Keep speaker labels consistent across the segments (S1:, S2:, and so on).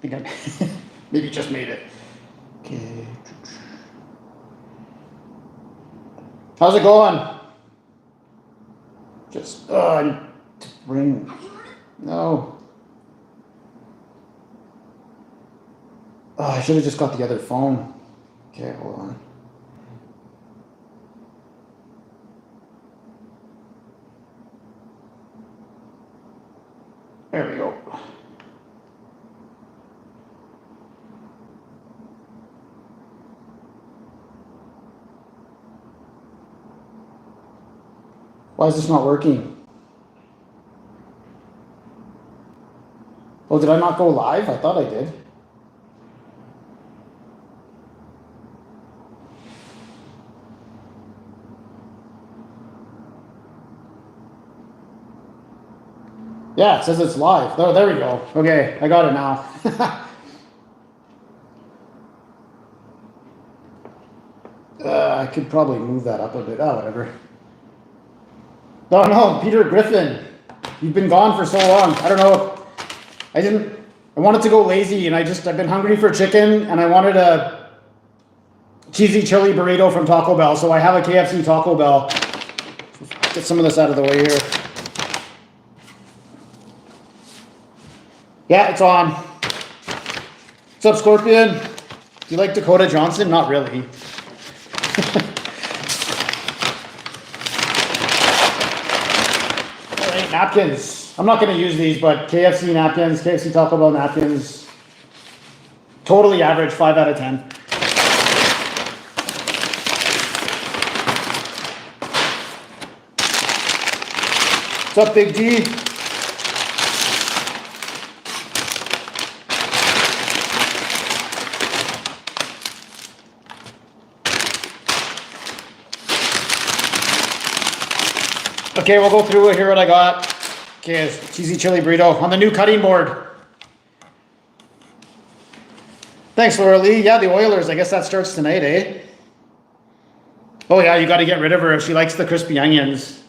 S1: think I maybe just made it. Okay. How's it going? Just, I need to bring, no. Oh, I should have just got the other phone. Okay, hold on. There we go. Why is this not working? Oh, did I not go live? I thought I did. Yeah, it says it's live. Oh, there we go. Okay, I got it now. I could probably move that up a bit. Oh, whatever. Oh no, Peter Griffin. You've been gone for so long. I don't know. I wanted to go lazy and I've been hungry for chicken and I wanted a cheesy chili burrito from Taco Bell. So I have a KFC Taco Bell. Get some of this out of the way here. Yeah, it's on. What's up, Scorpion? Do you like Dakota Johnson? Not really. All right, napkins. I'm not going to use these, but KFC napkins, KFC Taco Bell napkins. Totally average, 5 out of 10. What's up, Big D? Okay, we'll go through here what I got. Okay, cheesy chili burrito on the new cutting board. Thanks, Laura Lee. Yeah, the Oilers. I guess that starts tonight, eh? Oh yeah, you got to get rid of her if she likes the crispy onions.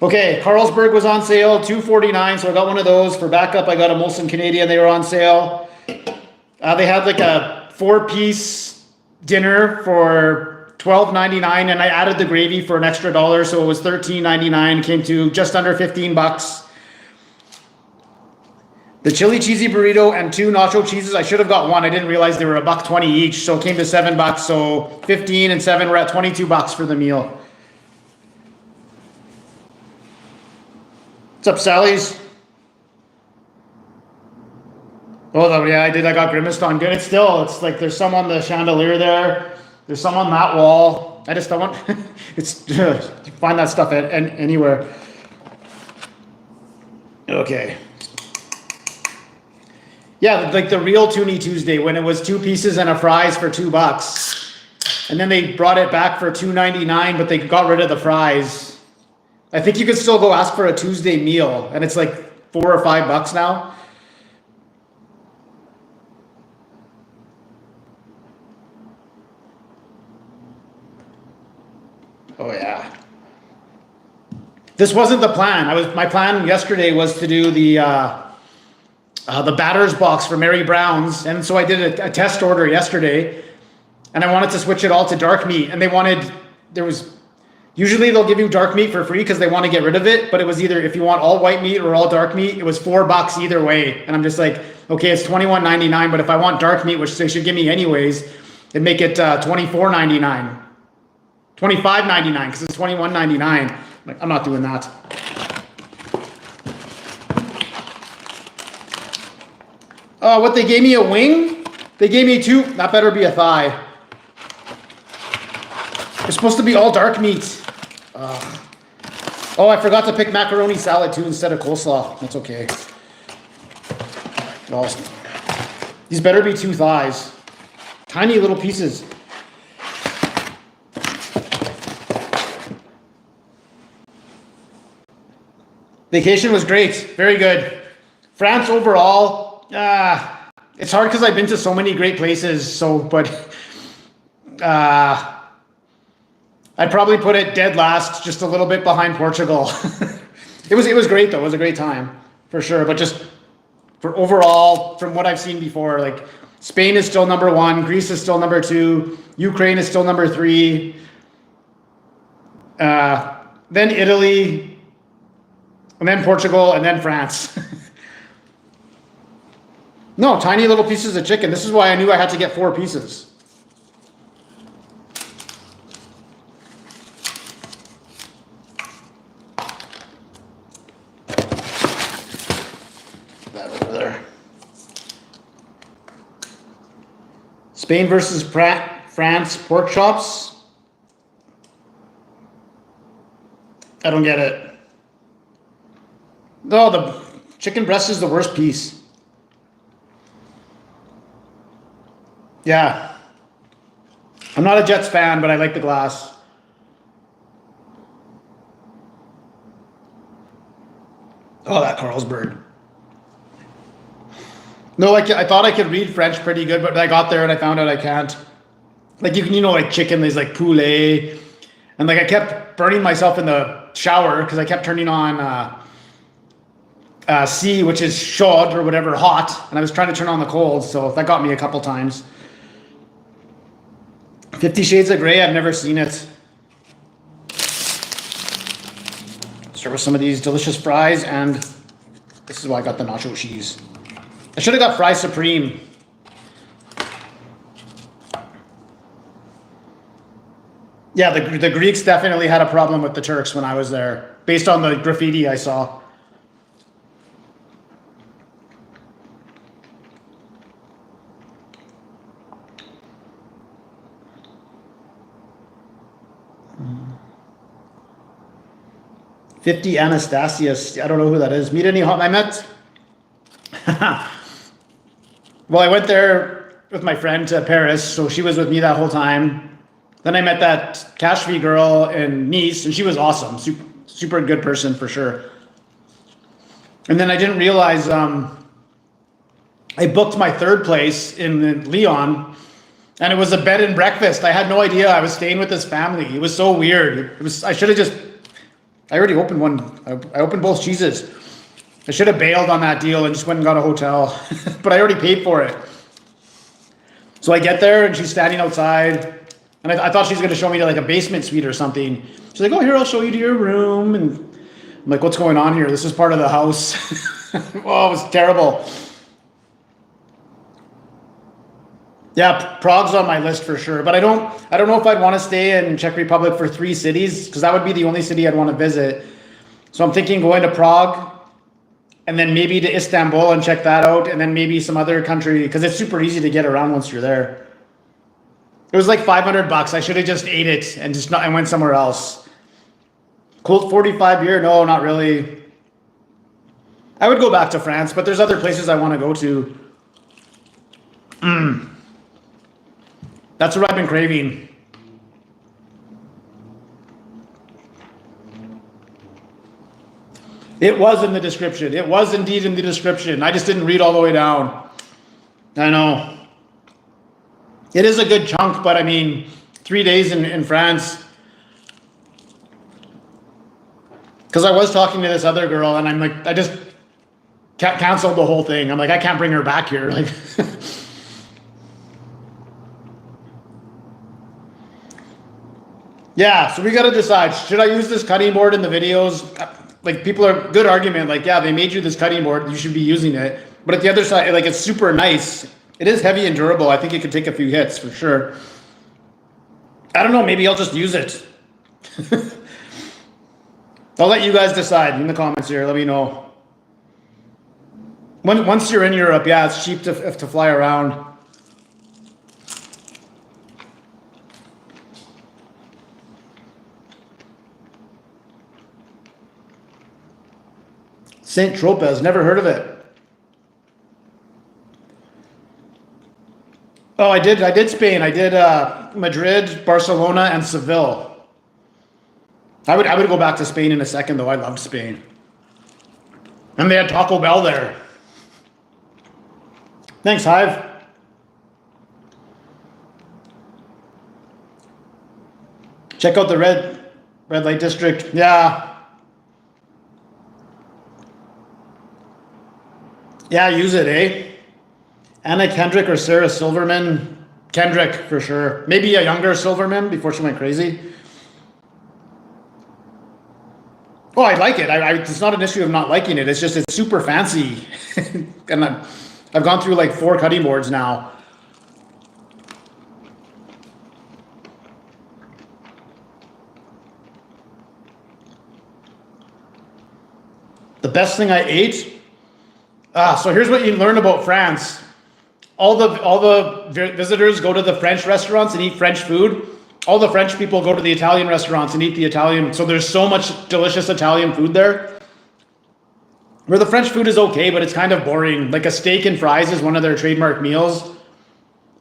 S1: Okay, Carlsberg was on sale, $2.49, so I got one of those. For backup, I got a Molson Canadian. They were on sale. They had like a 4-piece dinner for $12.99, and I added the gravy for an extra $1, so it was $13.99. Came to just under 15 bucks. The chili cheesy burrito and 2 nacho cheeses. I should have got one. I didn't realize they were $1.20 each, so it came to 7 bucks. So 15 and 7, we're at 22 bucks for the meal. What's up, Sally's? Oh, yeah, I did. I got grimaced on good. It's like there's some on the chandelier there. There's some on that wall. I just don't want, it's, you find that stuff anywhere. Okay. Yeah, like the real Toonie Tuesday when it was 2 pieces and a fries for $2. And then they brought it back for $2.99, but they got rid of the fries. I think you could still go ask for a Tuesday meal and it's like $4 or $5 now. Oh yeah. This wasn't the plan. My plan yesterday was to do the batters box for Mary Brown's, and so I did a test order yesterday, and I wanted to switch it all to dark meat, and usually they'll give you dark meat for free because they want to get rid of it, but it was either if you want all white meat or all dark meat, it was $4 either way, and I'm just like, okay, it's $21.99, but if I want dark meat, which they should give me anyways, it'd make it $24.99. $25.99 because it's $21.99. Like, I'm not doing that. What, they gave me a wing? They gave me 2. That better be a thigh. It's supposed to be all dark meat. Oh, I forgot to pick macaroni salad too instead of coleslaw. That's okay. Well, these better be 2 thighs. Tiny little pieces. Vacation was great. Very good. France overall, it's hard because I've been to so many great places. But I'd probably put it dead last, just a little bit behind Portugal. It was great though. It was a great time for sure. But just For overall, from what I've seen before, like Spain is still number 1, Greece is still number 2, Ukraine is still number 3, then Italy, and then Portugal, and then France. No, tiny little pieces of chicken. This is why I knew I had to get 4 pieces. That over there. Spain versus France, pork chops. I don't get it. No, the chicken breast is the worst piece. Yeah. I'm not a Jets fan, but I like the glass. Oh, that Carlsberg. No, I thought I could read French pretty good, but I got there and I found out I can't. Like you can, like chicken, there's like poulet. And like I kept burning myself in the shower because I kept turning on C, which is chaud or whatever, hot. And I was trying to turn on the cold, so that got me a couple times. 50 Shades of Grey, I've never seen it. Start with some of these delicious fries, and this is why I got the nacho cheese. I should have got fries supreme. Yeah, the Greeks definitely had a problem with the Turks when I was there, based on the graffiti I saw. $50 Anastasius. I don't know who that is. Meet any hot I met? Well, I went there with my friend to Paris, so she was with me that whole time. Then I met that cash fee girl in Nice, and she was awesome. Super good person for sure. And then I didn't realize I booked my 3rd place in Lyon, and it was a bed and breakfast. I had no idea I was staying with this family. It was so weird. I should have just. I already opened one. I opened both cheeses. I should have bailed on that deal and just went and got a hotel, but I already paid for it. So I get there and she's standing outside, and I thought she was going to show me like a basement suite or something. She's like, "Oh, here, I'll show you to your room." And I'm like, "What's going on here? This is part of the house." Oh, it was terrible. Yeah, Prague's on my list for sure, but I don't know if I'd want to stay in Czech Republic for 3 cities, because that would be the only city I'd want to visit. So I'm thinking going to Prague, and then maybe to Istanbul and check that out, and then maybe some other country, because it's super easy to get around once you're there. It was like $500. I should have just ate it and went somewhere else. Colt 45 year? No, not really. I would go back to France, but there's other places I want to go to. That's what I've been craving. It was in the description. It was indeed in the description. I just didn't read all the way down. I know. It is a good chunk, but I mean, 3 days in France. Because I was talking to this other girl, and I'm like, I just canceled the whole thing. I'm like, I can't bring her back here. Like, yeah, so we got to decide, should I use this cutting board in the videos? Like, people are, good argument, like, yeah, they made you this cutting board, you should be using it. But at the other side, like, it's super nice. It is heavy and durable. I think it could take a few hits for sure. I don't know, maybe I'll just use it. I'll let you guys decide in the comments here. Let me know. Once you're in Europe, yeah, it's cheap to fly around. Saint Tropez, never heard of it. Oh, I did Spain. I did Madrid, Barcelona, and Seville. I would go back to Spain in a second, though. I loved Spain. And they had Taco Bell there. Thanks, Hive. Check out the red light district. Yeah. Yeah, use it, eh? Anna Kendrick or Sarah Silverman? Kendrick for sure. Maybe a younger Silverman before she went crazy. Oh, I like it. It's not an issue of not liking it. It's just it's super fancy, and I've gone through like 4 cutting boards now. The best thing I ate. So here's what you learn about France. All the visitors go to the French restaurants and eat French food. All the French people go to the Italian restaurants and eat the Italian. So there's so much delicious Italian food there. Where the French food is okay, but it's kind of boring. Like a steak and fries is one of their trademark meals.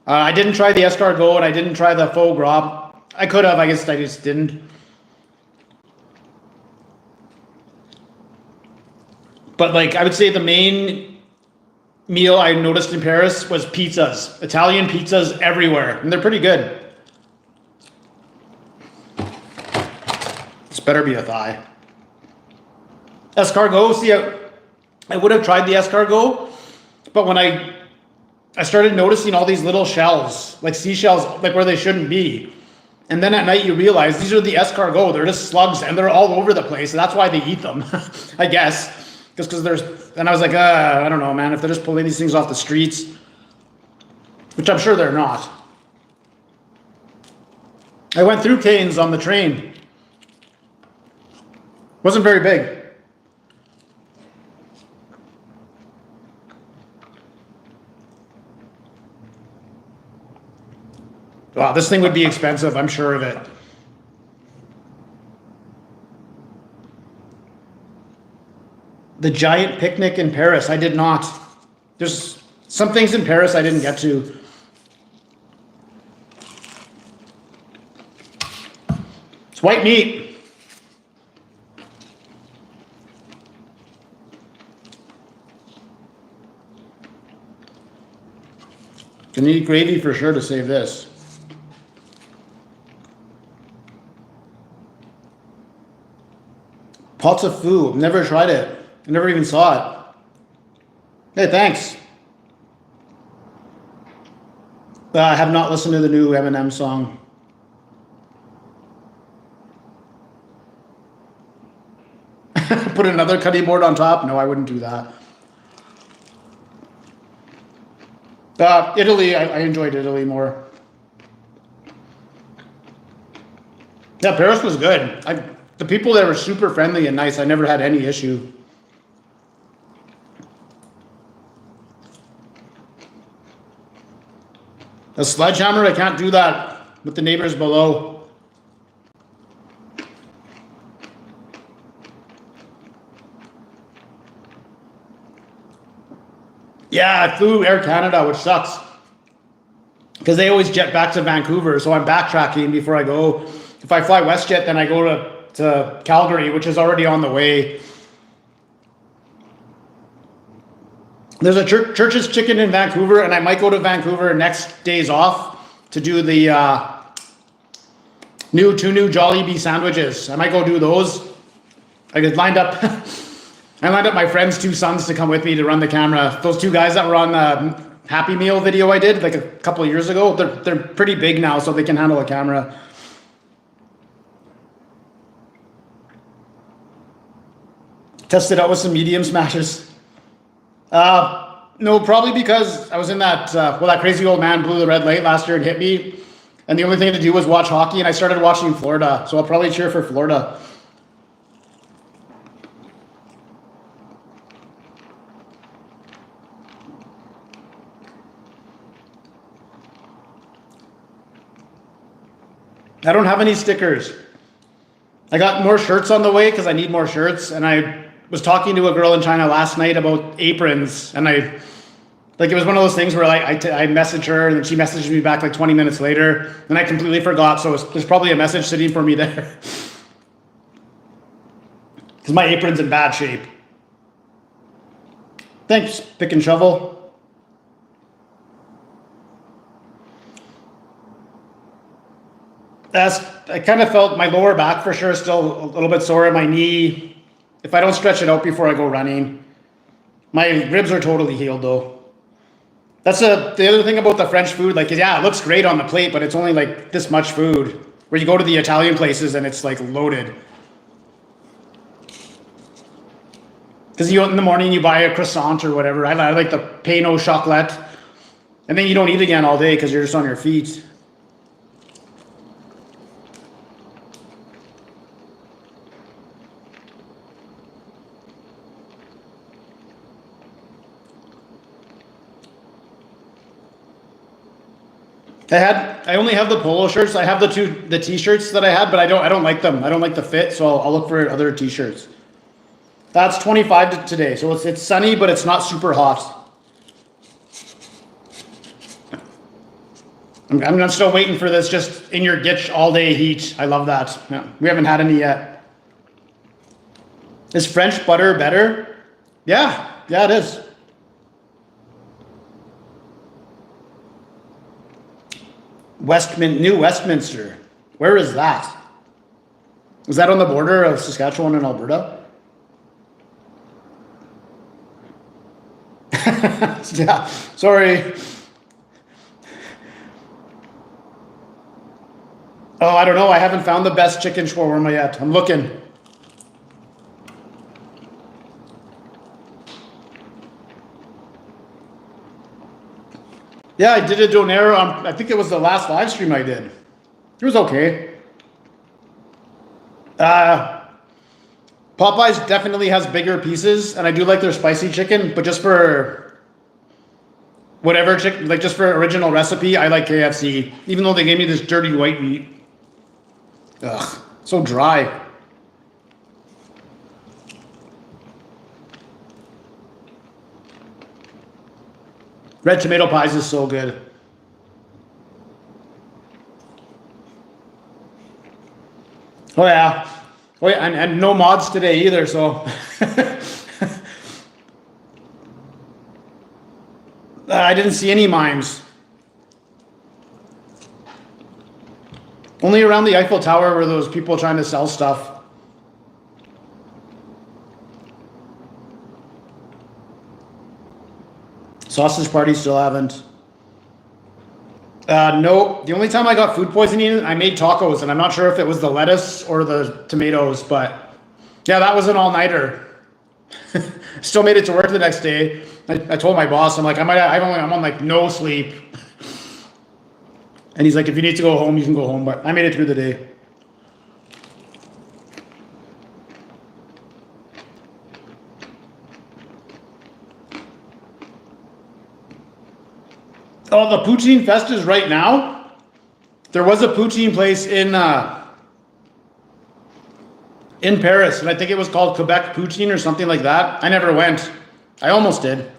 S1: I didn't try the escargot and I didn't try the foie gras. I could have, I guess I just didn't. But like I would say the main meal I noticed in Paris was pizzas. Italian pizzas everywhere, and they're pretty good. This better be a thigh. Escargot, see, I would have tried the escargot, but when I started noticing all these little shells, like seashells, like where they shouldn't be. And then at night you realize these are the escargot. They're just slugs and they're all over the place. And that's why they eat them, I guess. Just because and I was like, I don't know, man, if they're just pulling these things off the streets, which I'm sure they're not. I went through Canes on the train. Wasn't very big. Wow, this thing would be expensive, I'm sure of it. The giant picnic in Paris, I did not. There's some things in Paris I didn't get to. It's white meat. Can eat gravy for sure to save this. Pots of foo. Never tried it. I never even saw it. Hey, thanks. I have not listened to the new Eminem song. Put another cutting board on top? No, I wouldn't do that. Italy, I enjoyed Italy more. Yeah, Paris was good. The people there were super friendly and nice. I never had any issue. A sledgehammer, I can't do that with the neighbors below. Yeah, I flew Air Canada, which sucks. Because they always jet back to Vancouver, so I'm backtracking before I go. If I fly WestJet, then I go to Calgary, which is already on the way. There's a Church's Chicken in Vancouver, and I might go to Vancouver next days off to do the two new Jollibee sandwiches. I might go do those. I lined up my friend's 2 sons to come with me to run the camera. Those 2 guys that were on the Happy Meal video I did like a couple of years ago, they're pretty big now, so they can handle a camera. Test it out with some medium smashes. No, probably because I was in that, that crazy old man blew the red light last year and hit me. And the only thing to do was watch hockey, and I started watching Florida. So I'll probably cheer for Florida. I don't have any stickers. I got more shirts on the way because I need more shirts, and I was talking to a girl in China last night about aprons, and it was one of those things where I messaged her, and then she messaged me back like 20 minutes later, and I completely forgot, so there's probably a message sitting for me there. Because my apron's in bad shape. Thanks, Pick and Shovel. I kind of felt my lower back for sure still a little bit sore, my knee, if I don't stretch it out before I go running. My ribs are totally healed though. That's the other thing about the French food. Like, yeah, it looks great on the plate, but it's only like this much food. Where you go to the Italian places and it's like loaded. Because in the morning you buy a croissant or whatever. I like the pain au chocolat. And then you don't eat again all day because you're just on your feet. I only have the polo shirts. I have the t-shirts that I had, but I don't like them. I don't like the fit, so I'll look for other t-shirts. That's 25 today, so it's sunny, but it's not super hot. I'm still waiting for this just in your gitch all day heat. I love that. Yeah, we haven't had any yet. Is French butter better? Yeah, it is. New Westminster. Where is that? Is that on the border of Saskatchewan and Alberta? Yeah, sorry. Oh, I don't know. I haven't found the best chicken shawarma yet. I'm looking. Yeah, I did a donair on, I think it was the last live stream I did. It was okay. Popeyes definitely has bigger pieces, and I do like their spicy chicken, but just for whatever chicken, like just for original recipe, I like KFC, even though they gave me this dirty white meat. Ugh, so dry. Red tomato pies is so good. Oh yeah. Oh yeah, and no mods today either, so. I didn't see any mimes. Only around the Eiffel Tower were those people trying to sell stuff. Sausage party still haven't. No, the only time I got food poisoning, I made tacos, and I'm not sure if it was the lettuce or the tomatoes, but yeah, that was an all-nighter. Still made it to work the next day. I told my boss, I'm like, I'm on like no sleep. And he's like, if you need to go home, you can go home, but I made it through the day. Oh, the poutine fest is right now. There was a poutine place in Paris, and I think it was called Quebec Poutine or something like that. I never went. I almost did.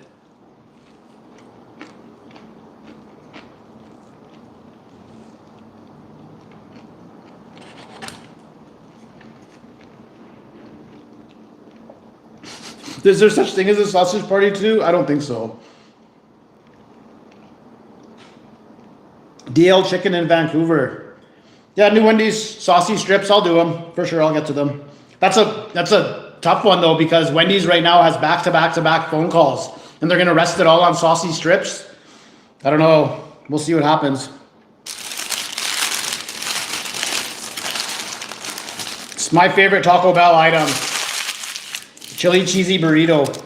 S1: Is there such thing as a sausage party too? I don't think so. DL Chicken in Vancouver. Yeah, new Wendy's saucy strips. I'll do them for sure. I'll get to them. That's a tough one though, because Wendy's right now has back-to-back phone calls, and they're gonna rest it all on saucy strips. I don't know. We'll see what happens. It's my favorite Taco Bell item. Chili cheesy burrito.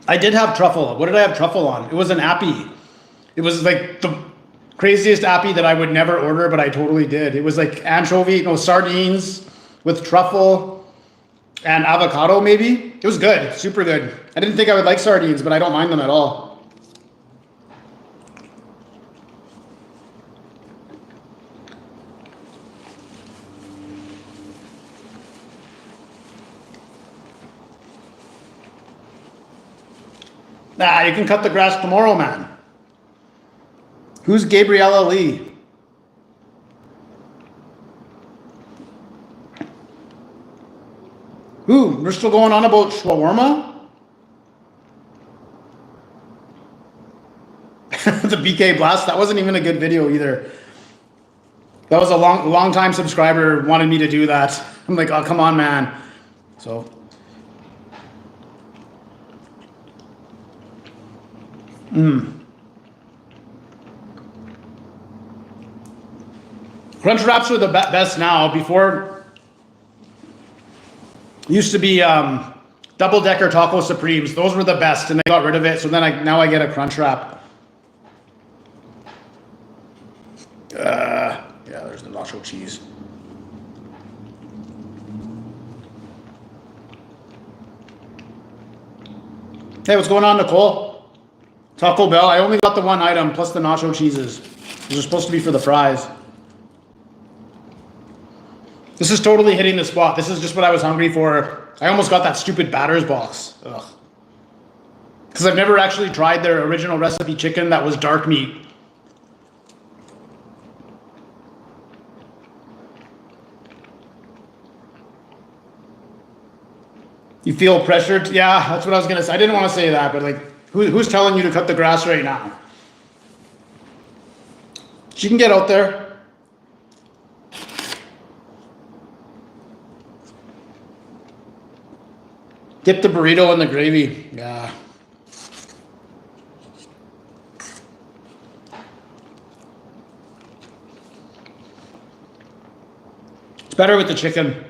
S1: I did have truffle. What did I have truffle on? It was an appy. It was like the craziest appy that I would never order, but I totally did. It was like sardines with truffle and avocado maybe. It was good, super good. I didn't think I would like sardines, but I don't mind them at all. Nah, you can cut the grass tomorrow, man. Who's Gabriella Lee? Who? We're still going on about shawarma? the BK Blast. That wasn't even a good video either. That was a long time subscriber wanted me to do that. I'm like, oh, come on, man. So. Crunch Wraps are the best now. Before, used to be double-decker Taco Supremes. Those were the best, and they got rid of it. So then now I get a Crunch Wrap. Yeah, there's the nacho cheese. Hey, what's going on, Nicole? Taco Bell. I only got the one item plus the nacho cheeses. Those are supposed to be for the fries. This is totally hitting the spot. This is just what I was hungry for. I almost got that stupid batter's box. Ugh. Because I've never actually tried their original recipe chicken that was dark meat. You feel pressured? Yeah, that's what I was going to say. I didn't want to say that, but like, who's telling you to cut the grass right now? She can get out there. Dip the burrito in the gravy. Yeah. It's better with the chicken.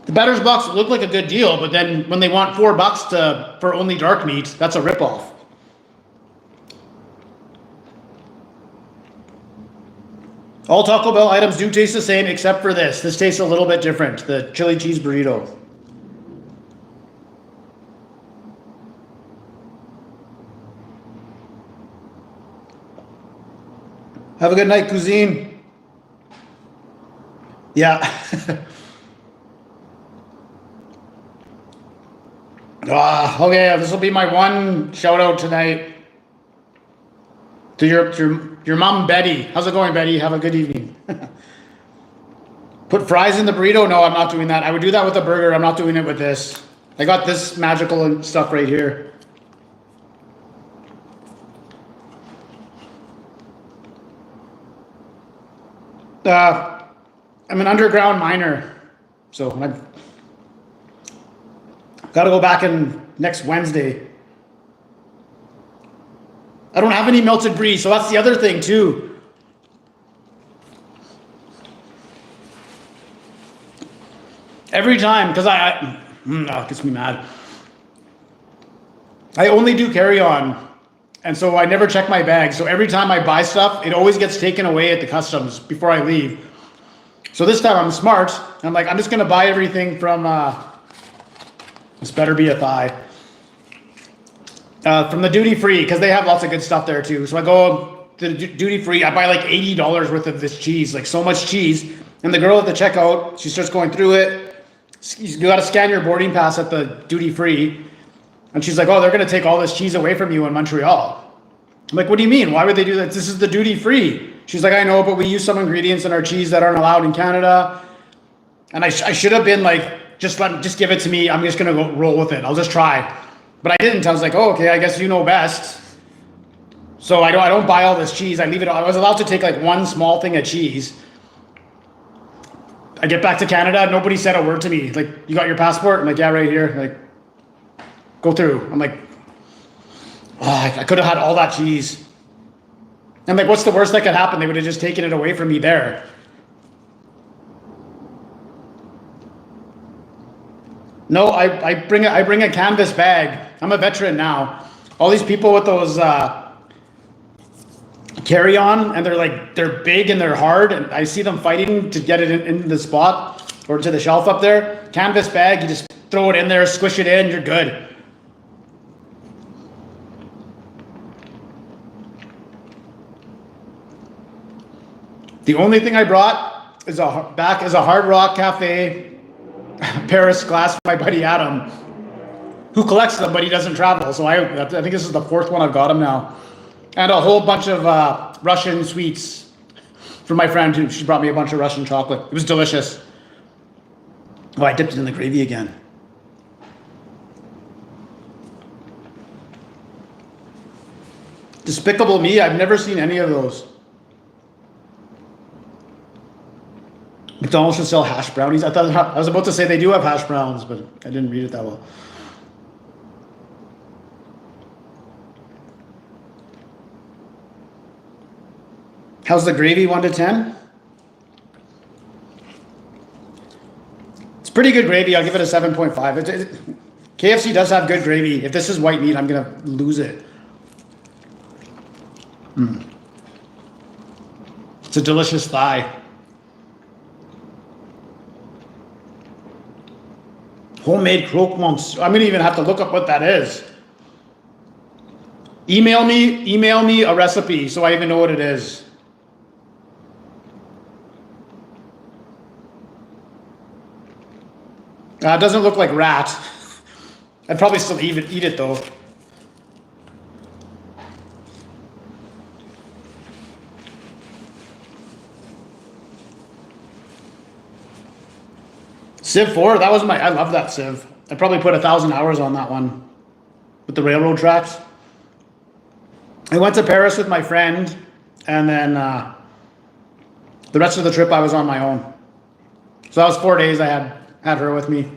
S1: The batter's box looked like a good deal, but then when they want $4 for only dark meat, that's a ripoff. All Taco Bell items do taste the same except for this. This tastes a little bit different, the chili cheese burrito. Have a good night, cuisine. Yeah. Okay, this will be my one shout out tonight to your mom, Betty. How's it going, Betty? Have a good evening. Put fries in the burrito? No, I'm not doing that. I would do that with a burger. I'm not doing it with this. I got this magical stuff right here. I'm an underground miner, so I've got to go back in next Wednesday. I don't have any melted brie, so that's the other thing too. Every time, because it gets me mad. I only do carry-on, and so I never check my bag. So every time I buy stuff, it always gets taken away at the customs before I leave. So this time I'm smart. I'm like, I'm just going to buy everything from, this better be a thigh, from the duty free, because they have lots of good stuff there too. So I go to the duty free, I buy like $80 worth of this cheese, like so much cheese. And the girl at the checkout, she starts going through it. You got to scan your boarding pass at the duty free. And she's like, oh, they're going to take all this cheese away from you in Montreal. I'm like, what do you mean? Why would they do that? This is the duty free. She's like, I know, but we use some ingredients in our cheese that aren't allowed in Canada. And I should have been like, just give it to me. I'm just going to go roll with it. I'll just try. But I didn't. I was like, oh, okay, I guess you know best. So I don't buy all this cheese. I leave it. I was allowed to take like one small thing of cheese. I get back to Canada. Nobody said a word to me. Like, you got your passport? I'm like, yeah, right here. Like, go through. I'm like, oh, I could have had all that cheese. I'm like, what's the worst that could happen? They would have just taken it away from me there. No, I bring a canvas bag. I'm a veteran now. All these people with those carry-on, and they're big and they're hard, and I see them fighting to get it in the spot or to the shelf up there. Canvas bag, you just throw it in there, squish it in, you're good. The only thing I brought is a Hard Rock Cafe Paris glass for my buddy Adam, who collects them, but he doesn't travel. So I think this is the fourth one I've got him now. And a whole bunch of Russian sweets from my friend who she brought me a bunch of Russian chocolate. It was delicious. Oh, I dipped it in the gravy again. Despicable Me, I've never seen any of those. McDonald's should sell hash brownies. I was about to say they do have hash browns, but I didn't read it that well. How's the gravy, 1 to 10? It's pretty good gravy. I'll give it a 7.5. KFC does have good gravy. If this is white meat, I'm going to lose it. It's a delicious thigh. Homemade croquements. I'm going to even have to look up what that is. Email me a recipe so I even know what it is. It doesn't look like rat. I'd probably still eat it though. Civ 4, that was I love that Civ. I probably put 1,000 hours on that one with the railroad tracks. I went to Paris with my friend, and then the rest of the trip I was on my own. So that was 4 days I had her with me.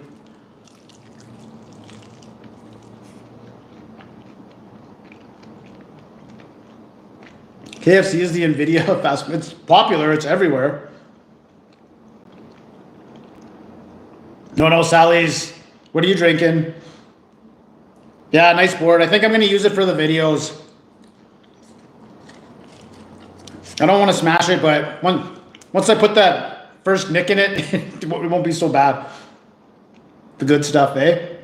S1: KFC is the Nvidia of fast food. It's popular, it's everywhere. No, Sally's. What are you drinking? Yeah, nice board. I think I'm going to use it for the videos. I don't want to smash it, but once I put that first nick in it, it won't be so bad. The good stuff, eh?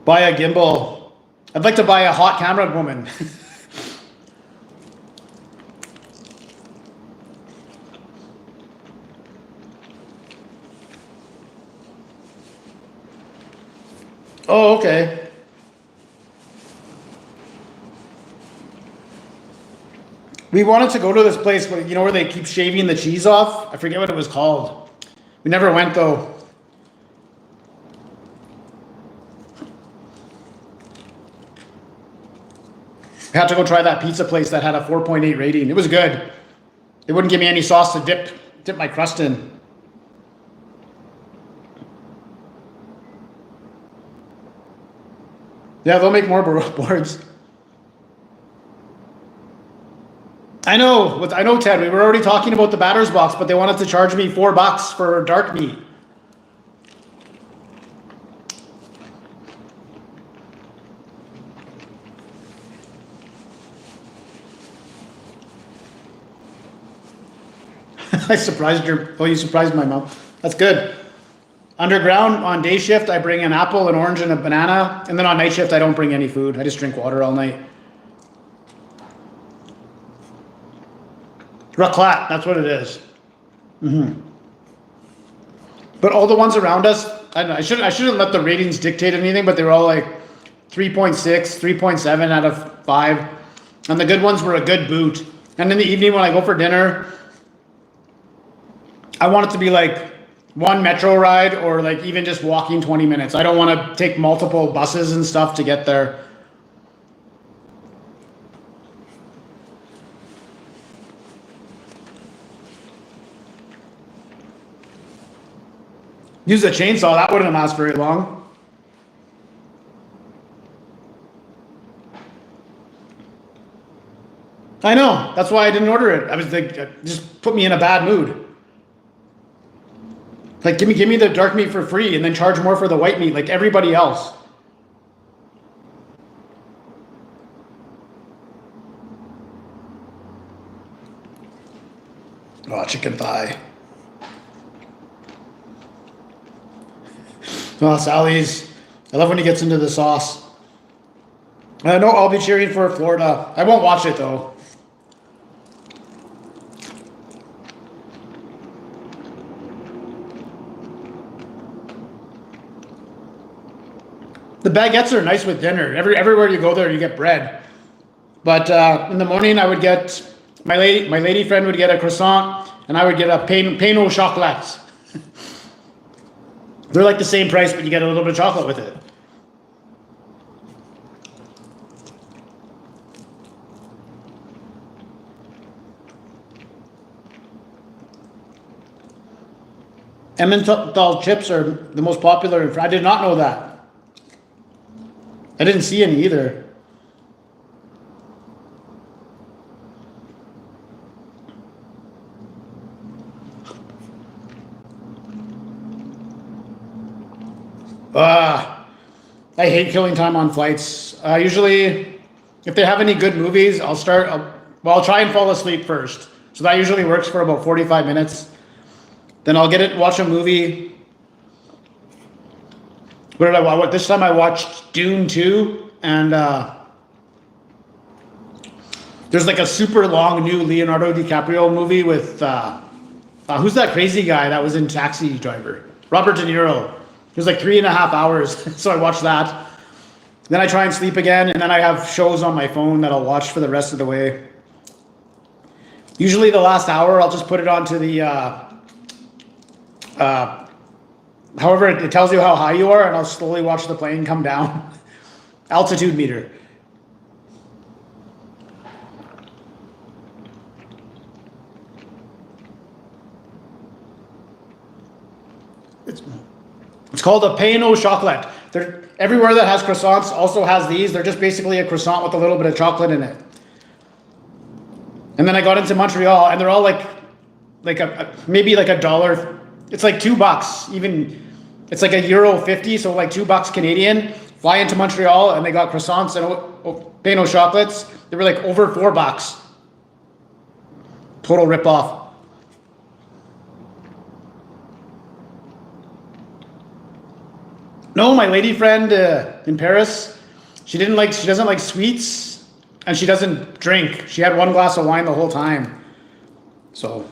S1: Buy a gimbal. I'd like to buy a hot camera woman. Oh, okay. We wanted to go to this place where, where they keep shaving the cheese off. I forget what it was called. We never went though. I had to go try that pizza place that had a 4.8 rating. It was good. They wouldn't give me any sauce to dip my crust in. Yeah, they'll make more boards. I know, Ted. We were already talking about the batter's box, but they wanted to charge me $4 for dark meat. I surprised you surprised my mom. That's good. Underground, on day shift, I bring an apple, an orange, and a banana. And then on night shift, I don't bring any food. I just drink water all night. Raclette, that's what it is. But all the ones around us, I don't know, I shouldn't let the ratings dictate anything, but they were all like 3.6, 3.7 out of 5. And the good ones were a good boot. And in the evening when I go for dinner, I want it to be like one metro ride or like even just walking 20 minutes. I don't want to take multiple buses and stuff to get there. Use a chainsaw, that wouldn't last very long. I know, that's why I didn't order it. I was like, it just put me in a bad mood. Like, give me the dark meat for free and then charge more for the white meat like everybody else. Oh, chicken thigh. Oh, Sally's. I love when he gets into the sauce. I know I'll be cheering for Florida. I won't watch it though. The baguettes are nice with dinner. Everywhere you go there, you get bread. But in the morning, I would get my lady friend would get a croissant, and I would get a pain au chocolat. They're like the same price, but you get a little bit of chocolate with it. Emmental chips are the most popular. I did not know that. I didn't see any either. I hate killing time on flights. Usually, if they have any good movies, I'll try and fall asleep first. So that usually works for about 45 minutes. Then I'll watch a movie. What did I watch? This time I watched Dune 2, and there's like a super long new Leonardo DiCaprio movie with who's that crazy guy that was in Taxi Driver? Robert De Niro. It was like 3.5 hours, so I watched that. Then I try and sleep again, and then I have shows on my phone that I'll watch for the rest of the way. Usually the last hour, I'll just put it onto the, however, it tells you how high you are, and I'll slowly watch the plane come down. Altitude meter. It's called a pain au chocolat. Everywhere that has croissants also has these. They're just basically a croissant with a little bit of chocolate in it. And then I got into Montreal, and they're all maybe like $1. It's like $2 even. It's like €1.50, so like $2 Canadian. Fly into Montreal, and they got croissants and pain au chocolates. They were like over $4. Total ripoff. No, my lady friend in Paris, she doesn't like sweets, and she doesn't drink. She had one glass of wine the whole time. So,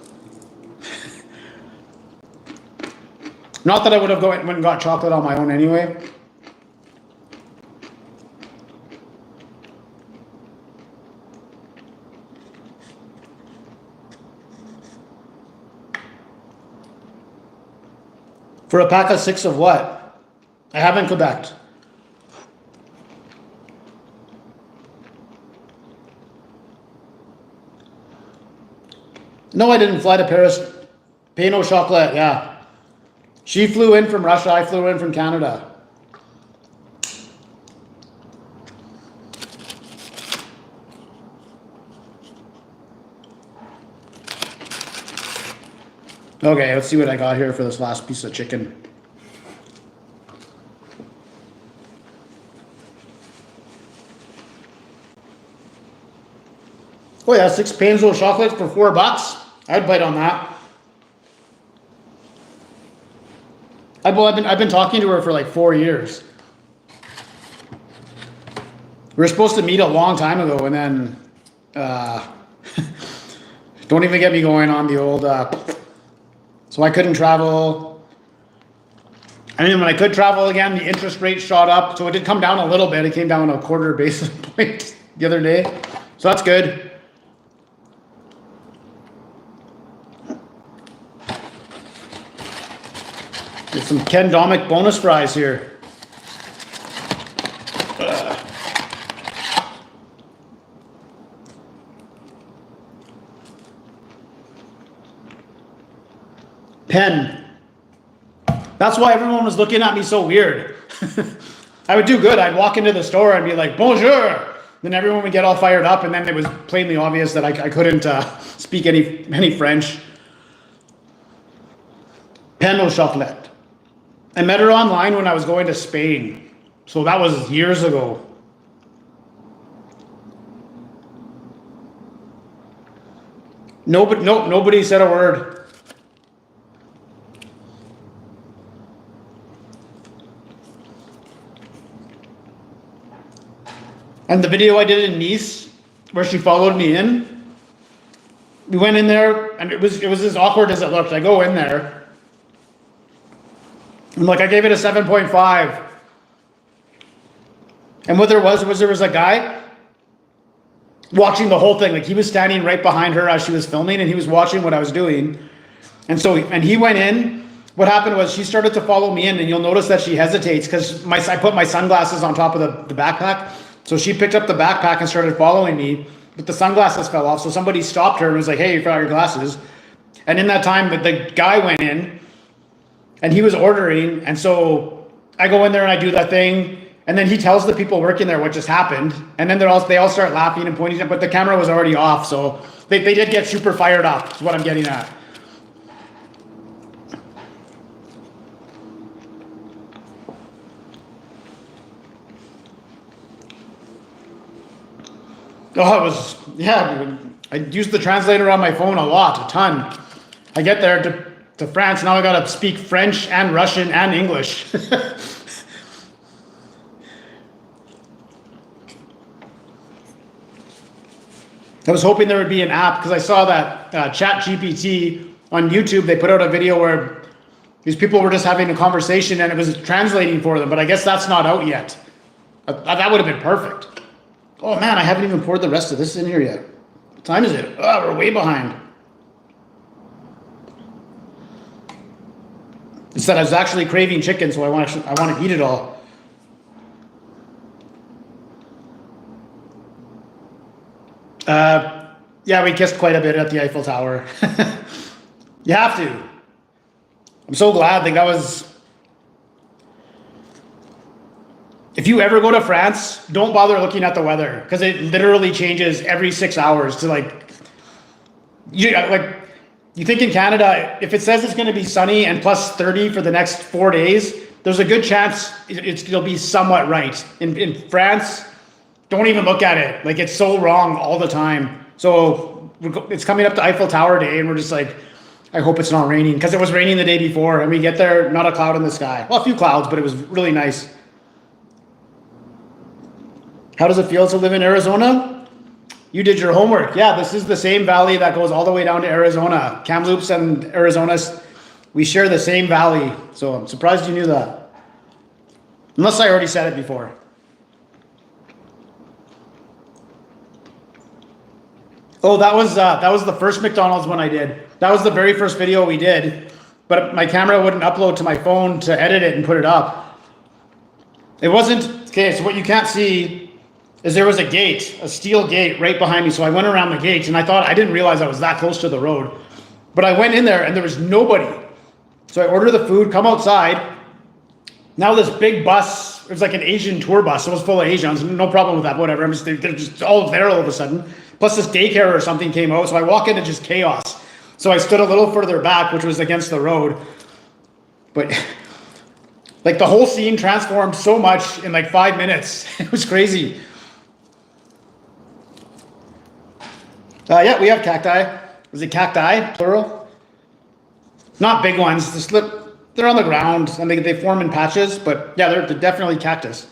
S1: not that I would have went and got chocolate on my own anyway. For a pack of 6 of what? I have in Quebec. No, I didn't fly to Paris. Pain au chocolat, yeah. She flew in from Russia. I flew in from Canada. Okay, let's see what I got here for this last piece of chicken. Oh yeah, 6 pains au chocolate for $4. I'd bite on that. I've been talking to her for like 4 years. We were supposed to meet a long time ago, and then don't even get me going on the old. So I couldn't travel. And then when I could travel again, the interest rate shot up. So it did come down a little bit. It came down a quarter basis point the other day. So that's good. Get some Ken Domick bonus fries here. Pen. That's why everyone was looking at me so weird. I would do good. I'd walk into the store and be like, bonjour. Then everyone would get all fired up, and then it was plainly obvious that I couldn't speak any French. Pain au chocolat. I met her online when I was going to Spain. So that was years ago. Nobody said a word. And the video I did in Nice, where she followed me in, we went in there, and it was as awkward as it looked. I go in there. I'm like, I gave it a 7.5. And what there was a guy watching the whole thing. Like, he was standing right behind her as she was filming, and he was watching what I was doing. And he went in. What happened was she started to follow me in, and you'll notice that she hesitates because I put my sunglasses on top of the backpack. So she picked up the backpack and started following me, but the sunglasses fell off. So somebody stopped her and was like, hey, you forgot your glasses. And in that time, the guy went in. and he was ordering, and so I go in there and I do that thing, and then he tells the people working there what just happened, and then they all start laughing and pointing, but the camera was already off, so they did get super fired up, is what I'm getting at. Oh, it was, yeah, I used the translator on my phone a lot, a ton. I get there to France, now I gotta speak French and Russian and English. I was hoping there would be an app, because I saw that ChatGPT on YouTube, they put out a video where these people were just having a conversation and it was translating for them, but I guess that's not out yet. That would have been perfect. Oh man, I haven't even poured the rest of this in here yet. What time is it? Oh, we're way behind. It's that I was actually craving chicken, so I want to eat it all. Yeah, we kissed quite a bit at the Eiffel Tower. You have to. I'm so glad. Like, that was... If you ever go to France, don't bother looking at the weather, because it literally changes every 6 hours to you think in Canada, if it says it's going to be sunny and plus 30 for the next 4 days, there's a good chance it'll be somewhat right. In France, don't even look at it. Like, it's so wrong all the time. So it's coming up to Eiffel Tower Day, and we're just like, I hope it's not raining, because it was raining the day before, and we get there, not a cloud in the sky. Well, a few clouds, but it was really nice. How does it feel to live in Arizona? You did your homework. Yeah, this is the same valley that goes all the way down to Arizona. Kamloops and Arizona, we share the same valley. So I'm surprised you knew that. Unless I already said it before. Oh, that was the first McDonald's one I did. That was the very first video we did, but my camera wouldn't upload to my phone to edit it and put it up. It wasn't, okay, so what you can't see is there was a gate, a steel gate right behind me. So I went around the gate, and I didn't realize I was that close to the road. But I went in there and there was nobody. So I ordered the food, come outside. Now this big bus, it was like an Asian tour bus. It was full of Asians, no problem with that, whatever. They're just all there all of a sudden. Plus this daycare or something came out. So I walk into just chaos. So I stood a little further back, which was against the road. But like, the whole scene transformed so much in like 5 minutes. It was crazy. Yeah, we have cacti. Is it cacti, plural? Not big ones. They're on the ground, and they form in patches, but yeah, they're definitely cactus.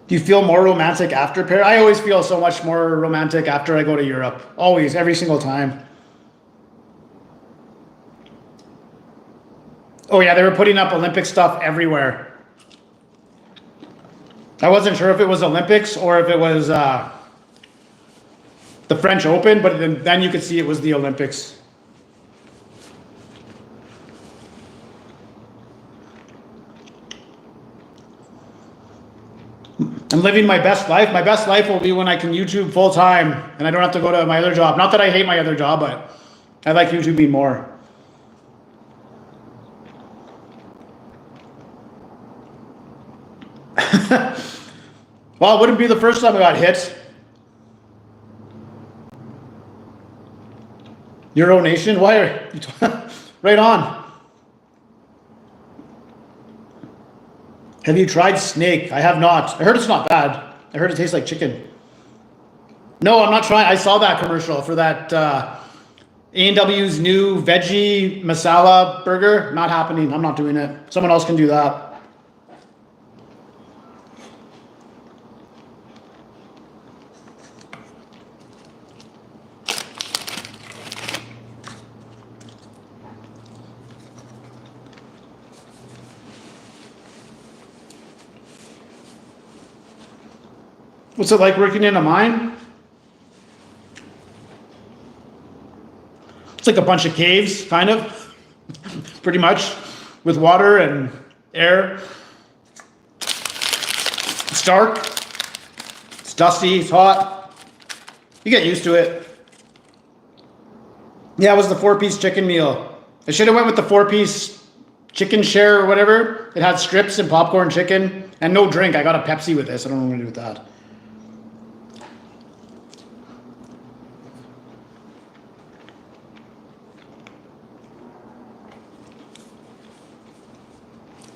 S1: Do you feel more romantic after Paris? I always feel so much more romantic after I go to Europe. Always, every single time. Oh yeah, they were putting up Olympic stuff everywhere. I wasn't sure if it was Olympics or if it was the French Open, but then you could see it was the Olympics. I'm living my best life. My best life will be when I can YouTube full time and I don't have to go to my other job. Not that I hate my other job, but I like YouTubing more. Well, it wouldn't be the first time I got hit. Euro Nation? Why are you right on? Have you tried snake? I have not. I heard it's not bad. I heard it tastes like chicken. No, I'm not trying. I saw that commercial for that A&W's new veggie masala burger. Not happening. I'm not doing it. Someone else can do that. What's it like working in a mine? It's like a bunch of caves, kind of, pretty much, with water and air. It's dark, it's dusty, it's hot. You get used to it. Yeah, it was the 4-piece chicken meal. I should have went with the 4-piece chicken share or whatever. It had strips and popcorn chicken and no drink. I got a Pepsi with this. I don't know what to do with that.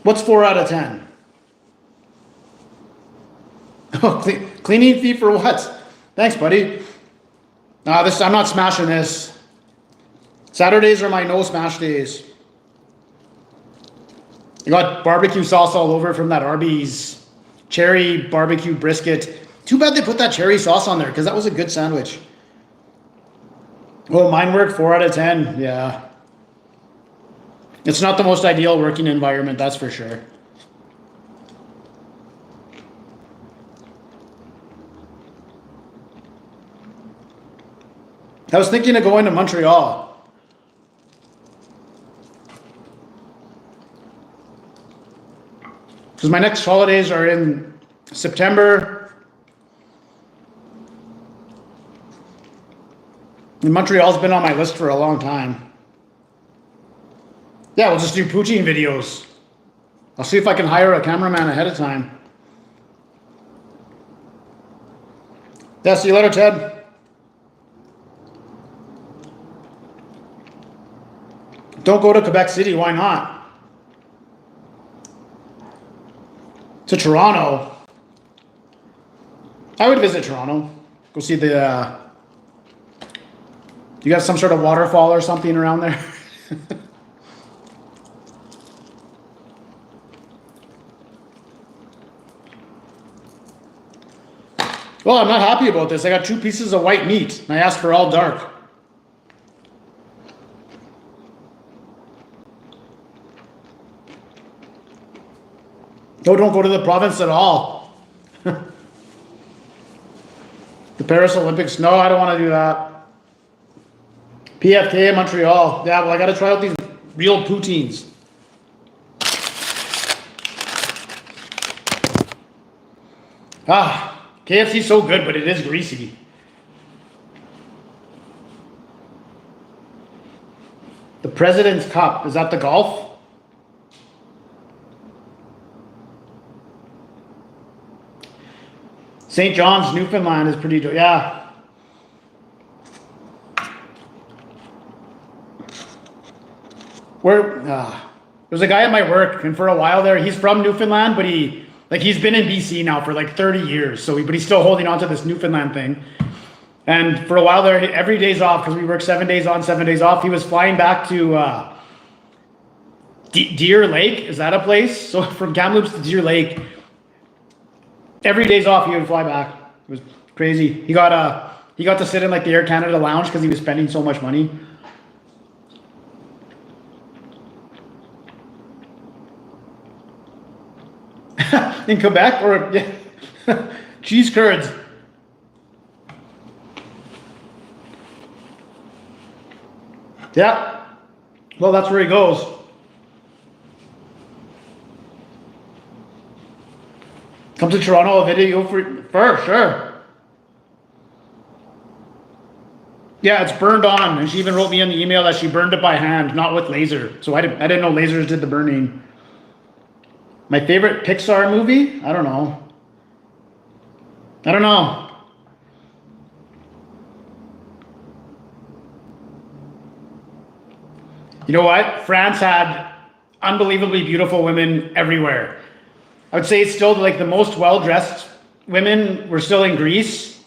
S1: What's 4 out of 10? Oh, cleaning fee for what? Thanks, buddy. I'm not smashing this. Saturdays are my no smash days. I got barbecue sauce all over from that Arby's cherry barbecue brisket. Too bad they put that cherry sauce on there because that was a good sandwich. Well, mine worked 4 out of 10. Yeah. It's not the most ideal working environment, that's for sure. I was thinking of going to Montreal. Because my next holidays are in September. And Montreal's been on my list for a long time. Yeah, we'll just do poutine videos. I'll see if I can hire a cameraman ahead of time. Yeah, see you later, Ted. Don't go to Quebec City, why not? To Toronto. I would visit Toronto. Go see the, you got some sort of waterfall or something around there? Well, I'm not happy about this. I got 2 pieces of white meat, and I asked for all dark. No, don't go to the province at all. The Paris Olympics. No, I don't want to do that. PFK Montreal. Yeah, well, I got to try out these real poutines. KFC's so good, but it is greasy. The President's Cup. Is that the golf? St. John's, Newfoundland is pretty... Yeah. There's a guy at my work, and for a while there, he's from Newfoundland, but he's been in BC now for like 30 years. But he's still holding on to this Newfoundland thing. And for a while there, every day's off, because we work 7 days on, 7 days off. He was flying back to Deer Lake. Is that a place? So from Kamloops to Deer Lake, every day's off, he would fly back. It was crazy. He got to sit in like the Air Canada lounge because he was spending so much money. In Quebec, or yeah. Cheese curds. Yeah. Well, that's where he goes. Come to Toronto, a video for sure. Yeah, it's burned on, and she even wrote me in the email that she burned it by hand, not with laser. So I didn't know lasers did the burning. My favorite Pixar movie? I don't know. You know what? France had unbelievably beautiful women everywhere. I would say it's still like the most well-dressed women were still in Greece.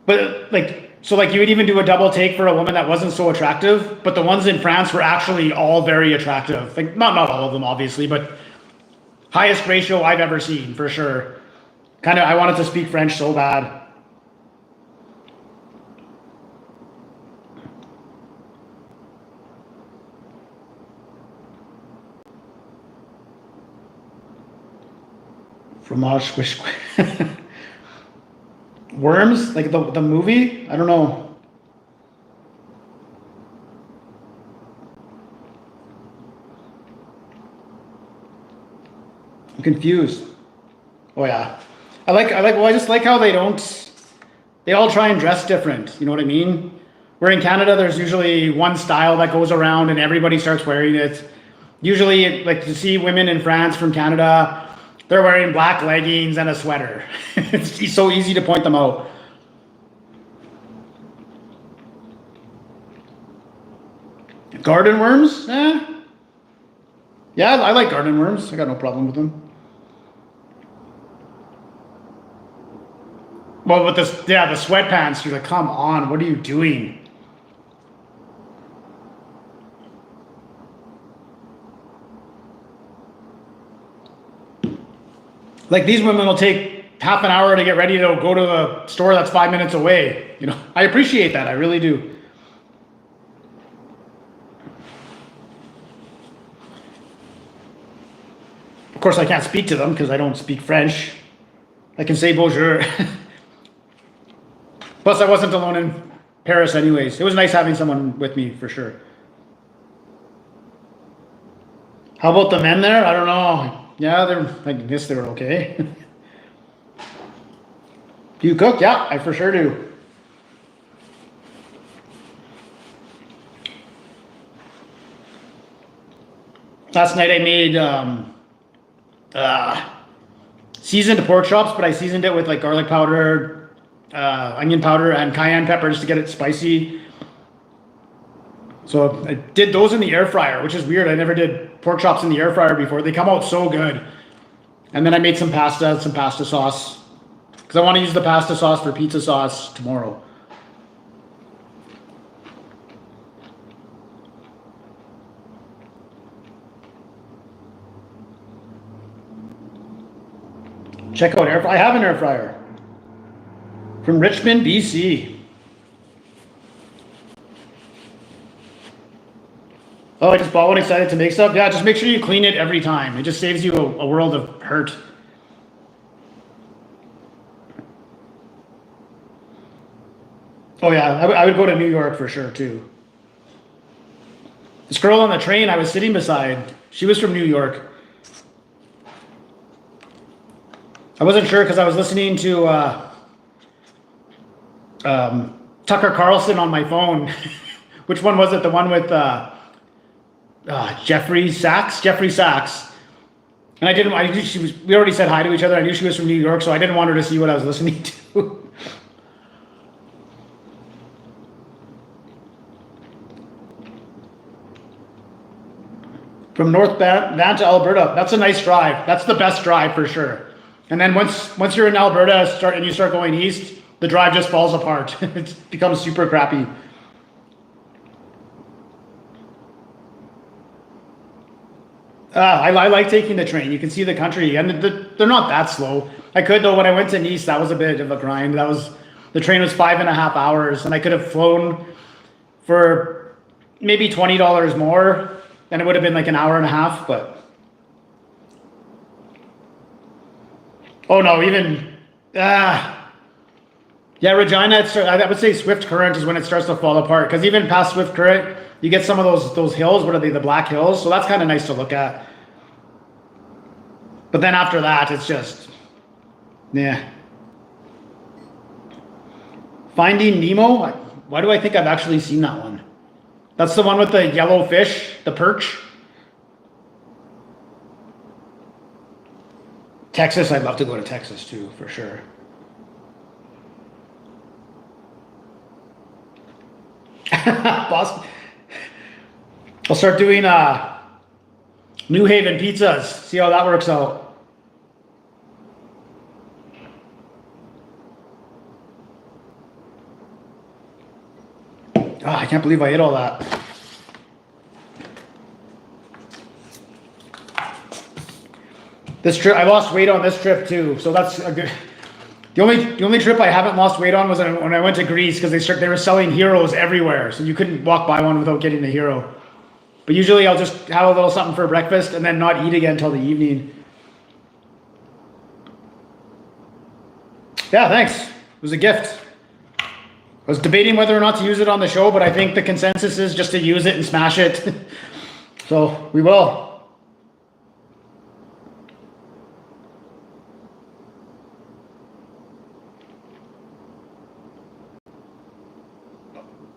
S1: But you would even do a double take for a woman that wasn't so attractive, but the ones in France were actually all very attractive. Like not all of them, obviously, but highest ratio I've ever seen, for sure. I wanted to speak French so bad. Fromage squish squish. Worms? Like the movie? I don't know. I'm confused. Oh yeah. I just like how they all try and dress different. You know what I mean? Where in Canada, there's usually one style that goes around and everybody starts wearing it. Usually, like to see women in France from Canada, they're wearing black leggings and a sweater. It's so easy to point them out. Garden worms? Yeah, I like garden worms. I got no problem with them. Well, with this, yeah, the sweatpants, you're like, come on, what are you doing? Like these women will take half an hour to get ready to go to a store that's 5 minutes away. You know, I appreciate that. I really do. Of course, I can't speak to them because I don't speak French. I can say bonjour. Plus, I wasn't alone in Paris anyways. It was nice having someone with me for sure. How about the men there? I don't know. Yeah, I guess they were okay. Do you cook? Yeah, I for sure do. Last night I made seasoned pork chops, but I seasoned it with like garlic powder, onion powder, and cayenne pepper just to get it spicy. So I did those in the air fryer, which is weird. I never did pork chops in the air fryer before. They come out so good. And then I made some pasta sauce. Because I want to use the pasta sauce for pizza sauce tomorrow. Check out air fryer. I have an air fryer. From Richmond, BC. Oh, I just bought one, excited to make stuff. Yeah, just make sure you clean it every time. It just saves you a world of hurt. Oh yeah, I would go to New York for sure too. This girl on the train I was sitting beside, she was from New York. I wasn't sure because I was listening to Tucker Carlson on my phone. Which one was it? The one with Jeffrey Sachs. And I didn't. I knew she was. We already said hi to each other. I knew she was from New York, so I didn't want her to see what I was listening to. From North Van to Alberta. That's a nice drive. That's the best drive for sure. And then once you're in Alberta and you start going east, the drive just falls apart. It becomes super crappy. I like taking the train. You can see the country, and they're not that slow. I could though. When I went to Nice, that was a bit of a grind. The train was 5.5 hours, and I could have flown for maybe $20 more, and it would have been like an hour and a half. But oh no, even yeah, Regina. I would say Swift Current is when it starts to fall apart, because even past Swift Current, you get some of those hills. What are they? The Black Hills. So that's kind of nice to look at. But then after that, it's just, yeah. Finding Nemo. Why do I think I've actually seen that one? That's the one with the yellow fish, the perch. Texas. I'd love to go to Texas too, for sure. Boston. I'll start doing New Haven pizzas. See how that works out. Oh, I can't believe I ate all that. This trip, I lost weight on this trip too, so that's a good. The only trip I haven't lost weight on was when I went to Greece, because they were selling heroes everywhere, so you couldn't walk by one without getting the hero. But usually I'll just have a little something for breakfast and then not eat again until the evening. Yeah, thanks. It was a gift. I was debating whether or not to use it on the show, but I think the consensus is just to use it and smash it. So we will.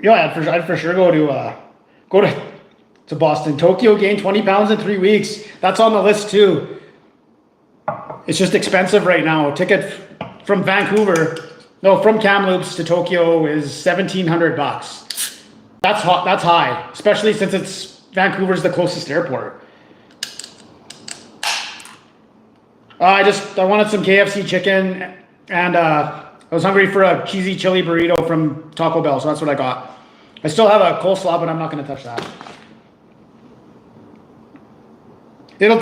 S1: Yeah, I'd for sure go to Boston. Tokyo gained 20 pounds in 3 weeks. That's on the list too. It's just expensive right now. Ticket from from Kamloops to Tokyo is $1,700. That's hot. That's high, especially since Vancouver's the closest airport. I wanted some KFC chicken, and I was hungry for a cheesy chili burrito from Taco Bell, so that's what I got. I still have a coleslaw, but I'm not going to touch that.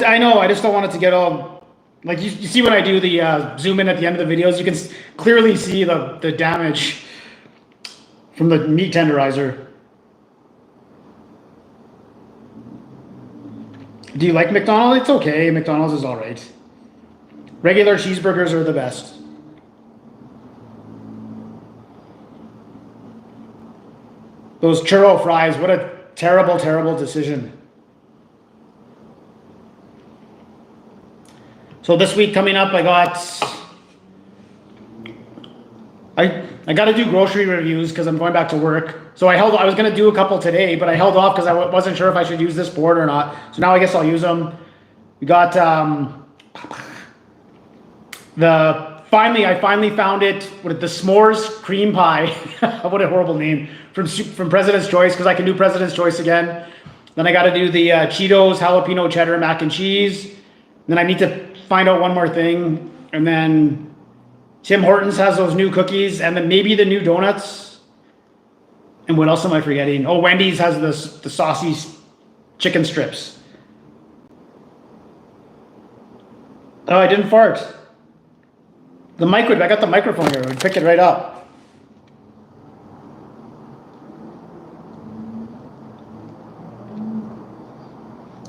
S1: I know, I just don't want it to get all, like you see when I do the zoom in at the end of the videos, you can clearly see the damage from the meat tenderizer. Do you like McDonald's? It's okay. McDonald's is all right. Regular cheeseburgers are the best. Those churro fries, what a terrible, terrible decision. So this week coming up, I got to do grocery reviews because I'm going back to work. So I was going to do a couple today, but I held off because I wasn't sure if I should use this board or not. So now I guess I'll use them. We got I finally found it. The s'mores cream pie. What a horrible name from President's Choice, because I can do President's Choice again. Then I got to do the Cheetos jalapeno cheddar mac and cheese. Then I need to find out one more thing, and then Tim Hortons has those new cookies, and then maybe the new donuts. And what else am I forgetting? Oh, Wendy's has the saucy chicken strips. Oh, I didn't fart. I got the microphone here. I'll pick it right up.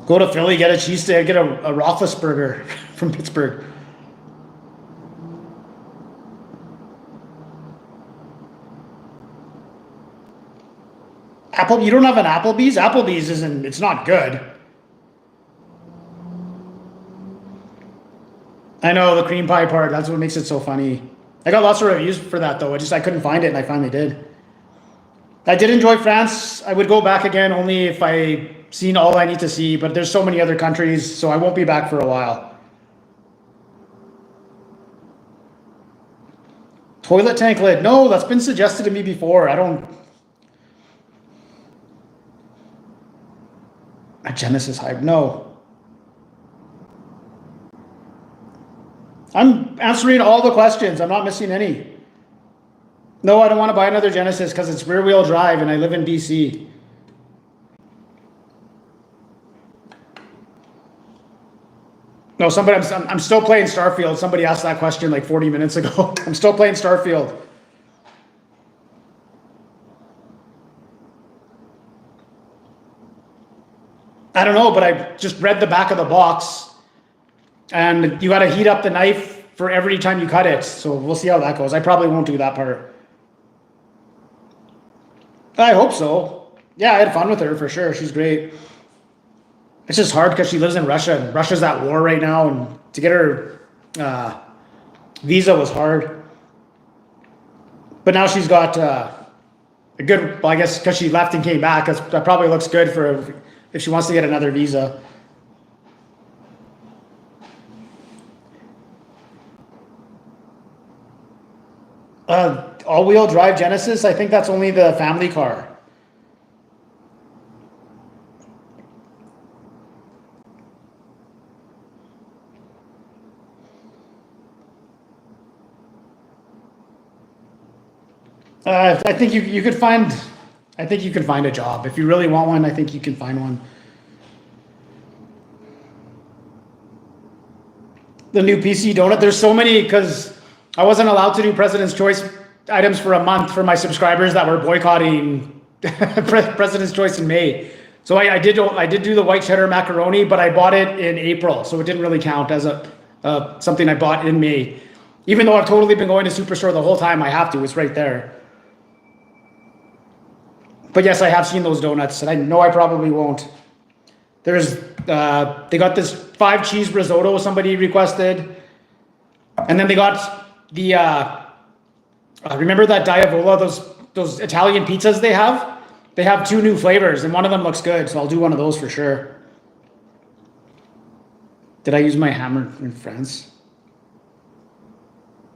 S1: Go to Philly, get a cheesesteak, get a Roethlisberger from Pittsburgh. You don't have an Applebee's? Applebee's it's not good. I know, the cream pie part, that's what makes it so funny. I got lots of reviews for that though. I couldn't find it, and I finally did. I did enjoy France. I would go back again only if I seen all I need to see, but there's so many other countries, so I won't be back for a while. Toilet tank lid. No, that's been suggested to me before. A Genesis hybrid. No. I'm answering all the questions. I'm not missing any. No, I don't want to buy another Genesis because it's rear-wheel drive and I live in BC. No, I'm still playing Starfield. Somebody asked that question like 40 minutes ago. I'm still playing Starfield. I don't know, but I just read the back of the box. And you got to heat up the knife for every time you cut it. So we'll see how that goes. I probably won't do that part. I hope so. Yeah, I had fun with her for sure. She's great. It's just hard because she lives in Russia, and Russia's at war right now, and to get her visa was hard. But now she's got a good, well, I guess because she left and came back, that probably looks good for if she wants to get another visa. All-wheel drive Genesis, I think that's only the family car. I think you could find a job. If you really want one, I think you can find one. The new PC donut, there's so many because I wasn't allowed to do President's Choice items for a month for my subscribers that were boycotting President's Choice in May. So I did do the white cheddar macaroni, but I bought it in April, so it didn't really count as something I bought in May. Even though I've totally been going to Superstore the whole time, I have to. It's right there. But yes, I have seen those donuts, and I know I probably won't. They got this 5 cheese risotto somebody requested, and then they got the remember that Diavola, those Italian pizzas they have. They have 2 new flavors, and one of them looks good, so I'll do one of those for sure. Did I use my hammer in France?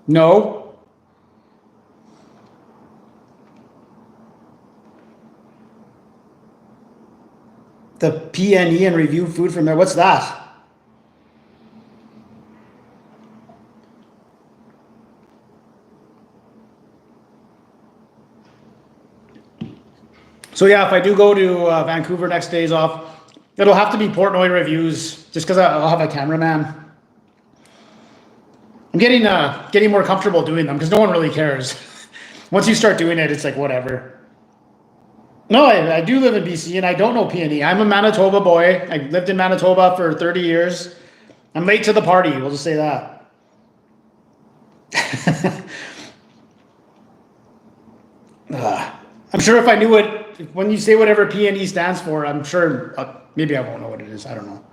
S1: No. The PNE and review food from there. What's that? So yeah, if I do go to Vancouver next days off, it'll have to be Portnoy reviews, just because I'll have a cameraman. I'm getting more comfortable doing them because no one really cares. Once you start doing it, it's like whatever. No, I do live in BC and I don't know PNE. I'm a Manitoba boy. I lived in Manitoba for 30 years. I'm late to the party. We'll just say that. I'm sure if I knew it, when you say whatever PNE stands for, I'm sure maybe I won't know what it is. I don't know.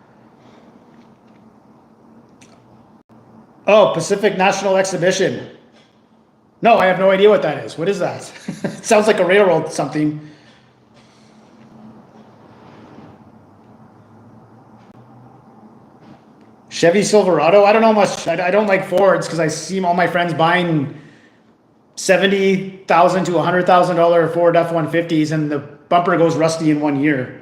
S1: Oh, Pacific National Exhibition. No, I have no idea what that is. What is that? It sounds like a railroad something. Chevy Silverado. I don't know much. I don't like Fords because I see all my friends buying $70,000 to $100,000 Ford F-150s, and the bumper goes rusty in 1 year.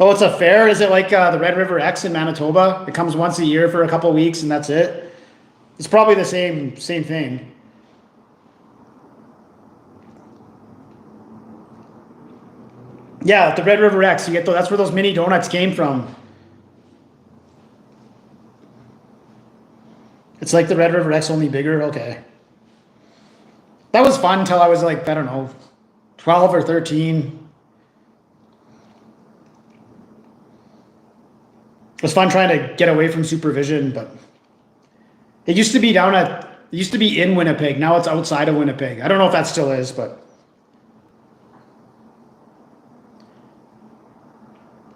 S1: Oh, it's a fair? Is it like the Red River X in Manitoba? It comes once a year for a couple of weeks and that's it? It's probably the same thing. Yeah, the Red River X. You get that's where those mini donuts came from. It's like the Red River X, only bigger. Okay. That was fun until I was like, I don't know, 12 or 13. It was fun trying to get away from supervision, but it used to be in Winnipeg. Now it's outside of Winnipeg. I don't know if that still is, but.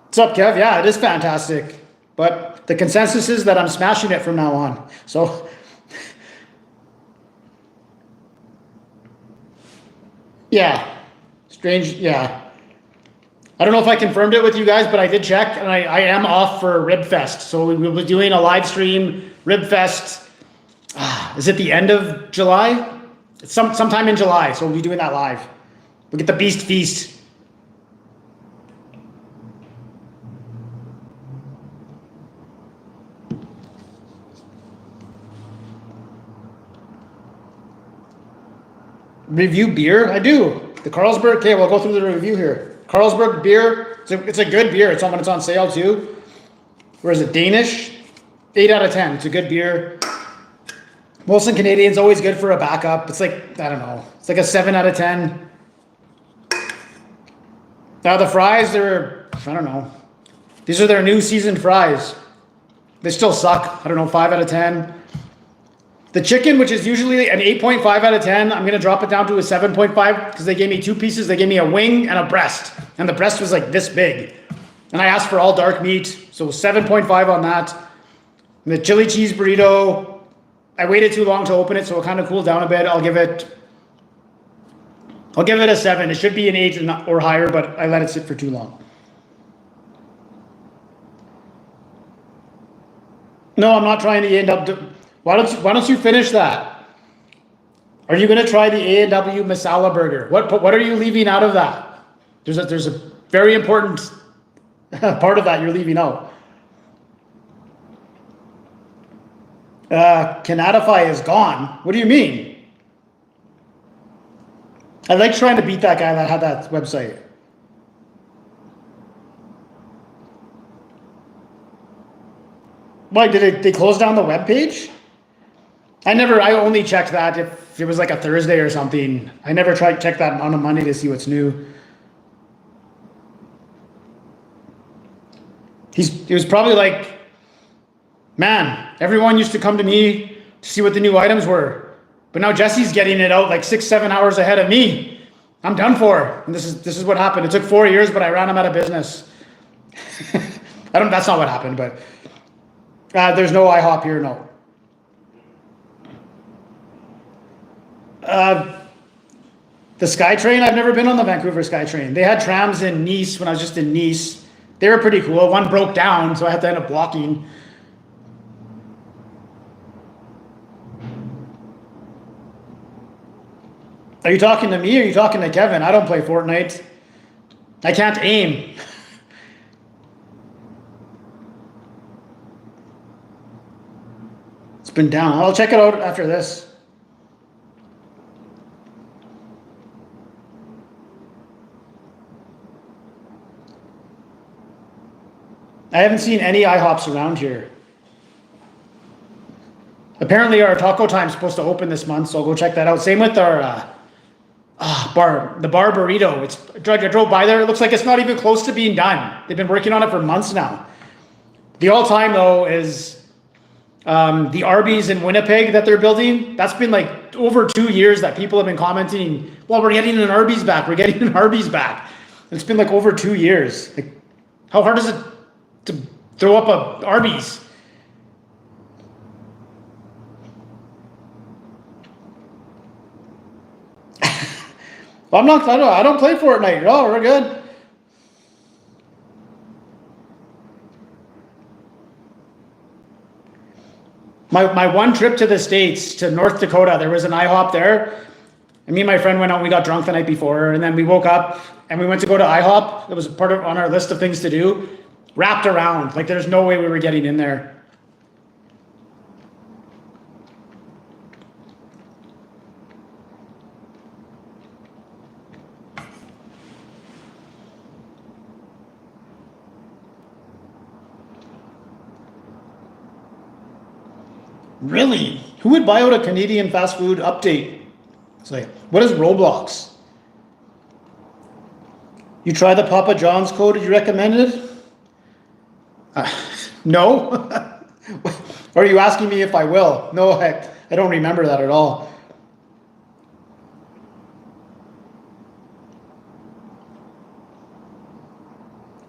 S1: What's up, Kev? Yeah, it is fantastic. But the consensus is that I'm smashing it from now on. So, yeah, strange. Yeah. I don't know if I confirmed it with you guys, but I did check, and I am off for Ribfest. So we will be doing a live stream, Ribfest. Is it the end of July? It's sometime in July, so we'll be doing that live. We'll get the Beast Feast. Review beer? I do. The Carlsberg. Okay, we'll go through the review here. Carlsberg beer. It's a good beer. It's on sale too. Where is it? Danish. 8 out of 10. It's a good beer. Molson Canadian's always good for a backup. It's like, I don't know. It's like a 7 out of 10. Now the fries, I don't know. These are their new seasoned fries. They still suck. I don't know, 5 out of 10. The chicken, which is usually an 8.5 out of 10, I'm going to drop it down to a 7.5 because they gave me 2 pieces. They gave me a wing and a breast. And the breast was like this big. And I asked for all dark meat. So 7.5 on that. And the chili cheese burrito, I waited too long to open it, so it kind of cooled down a bit. I'll give it a 7. It should be an 8 or higher, but I let it sit for too long. No, I'm not trying to end up... Why don't you finish that? Are you going to try the A&W Masala burger? What are you leaving out of that? There's a very important part of that you're leaving out. Canadify is gone. What do you mean? I like trying to beat that guy that had that website. Why did they close down the webpage? I only checked that if it was like a Thursday or something. I never check that on a Monday to see what's new. He was probably like, man, everyone used to come to me to see what the new items were. But now Jesse's getting it out like 6-7 hours ahead of me. I'm done for. And this is what happened. It took 4 years, but I ran him out of business. That's not what happened, but there's no IHOP here, no. The SkyTrain, I've never been on the Vancouver SkyTrain. They had trams in Nice when I was just in Nice. They were pretty cool. One broke down, so I had to end up walking. Are you talking to me or are you talking to Kevin? I don't play Fortnite. I can't aim. It's been down. I'll check it out after this. I haven't seen any IHOPs around here. Apparently our taco time's supposed to open this month, so I'll go check that out. Same with our the bar burrito. I drove by there. It looks like it's not even close to being done. They've been working on it for months now. The all-time though is the Arby's in Winnipeg that they're building. That's been like over 2 years that people have been commenting, well, we're getting an Arby's back. We're getting an Arby's back. It's been like over 2 years. Like, how hard is it to throw up a Arby's? I don't play Fortnite. Oh, we're good. My one trip to the States, to North Dakota, there was an IHOP there. And me and my friend went out and we got drunk the night before. And then we woke up and we went to go to IHOP. It was part of on our list of things to do. Wrapped around. Like there's no way we were getting in there. Really? Who would buy out a Canadian fast food update? It's like, what is Roblox? You try the Papa John's code? Did you recommend it? No. Or are you asking me if I will? No, heck, I don't remember that at all.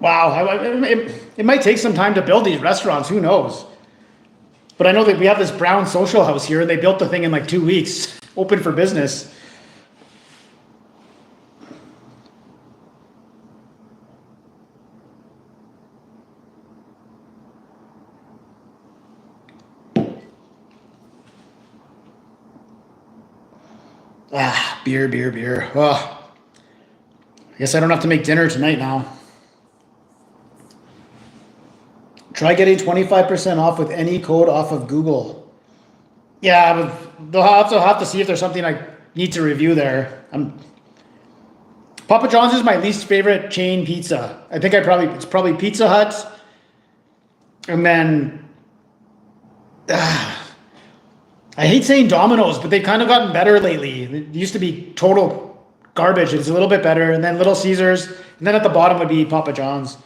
S1: Wow, it might take some time to build these restaurants. Who knows? But I know that we have this brown social house here, and they built the thing in like 2 weeks, open for business. Beer. Oh, I guess I don't have to make dinner tonight now. Try getting 25% off with any code off of Google. Yeah, they'll have to see if there's something I need to review there. Papa John's is my least favorite chain pizza. I think it's probably Pizza Hut, and then I hate saying Domino's, but they've kind of gotten better lately. It used to be total garbage. It's a little bit better, and then Little Caesars, and then at the bottom would be Papa John's.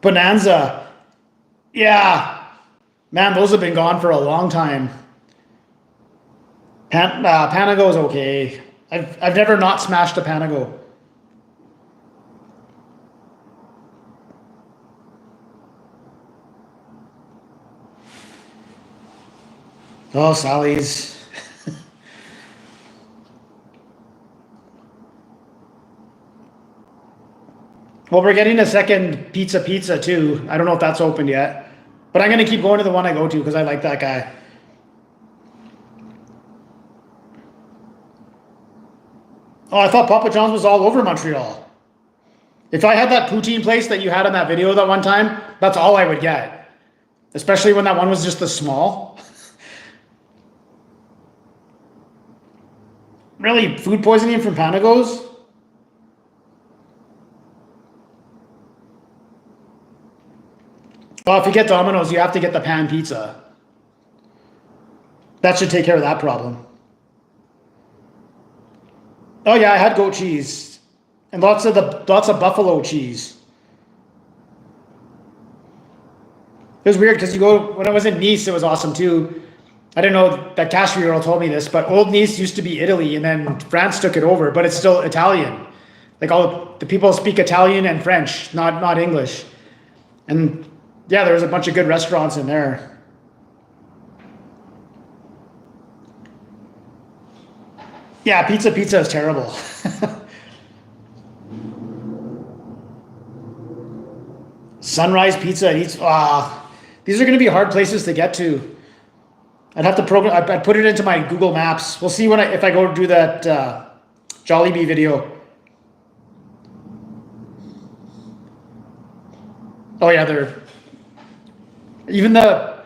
S1: Bonanza. Yeah. Man, those have been gone for a long time. Panago is okay. I've never not smashed a Panago. Oh, Sally's. Well, we're getting a second pizza too. I don't know if that's opened yet, but I'm going to keep going to the one I go to because I like that guy. Oh, I thought Papa John's was all over Montreal. If I had that poutine place that you had in that video that one time, that's all I would get. Especially when that one was just the small. Really, food poisoning from Panagos? Well, if you get Domino's, you have to get the pan pizza. That should take care of that problem. Oh yeah, I had goat cheese and lots of buffalo cheese. It was weird because when I was in Nice, it was awesome too. I didn't know that cashier girl told me this, but old Nice used to be Italy and then France took it over, but it's still Italian. Like all the people speak Italian and French, not English. And yeah, there was a bunch of good restaurants in there. Yeah, pizza is terrible. Sunrise Pizza eats. These are going to be hard places to get to. I'd have to program. I'd put it into my Google Maps. We'll see if I go do that Jollibee video. Oh yeah, they're even the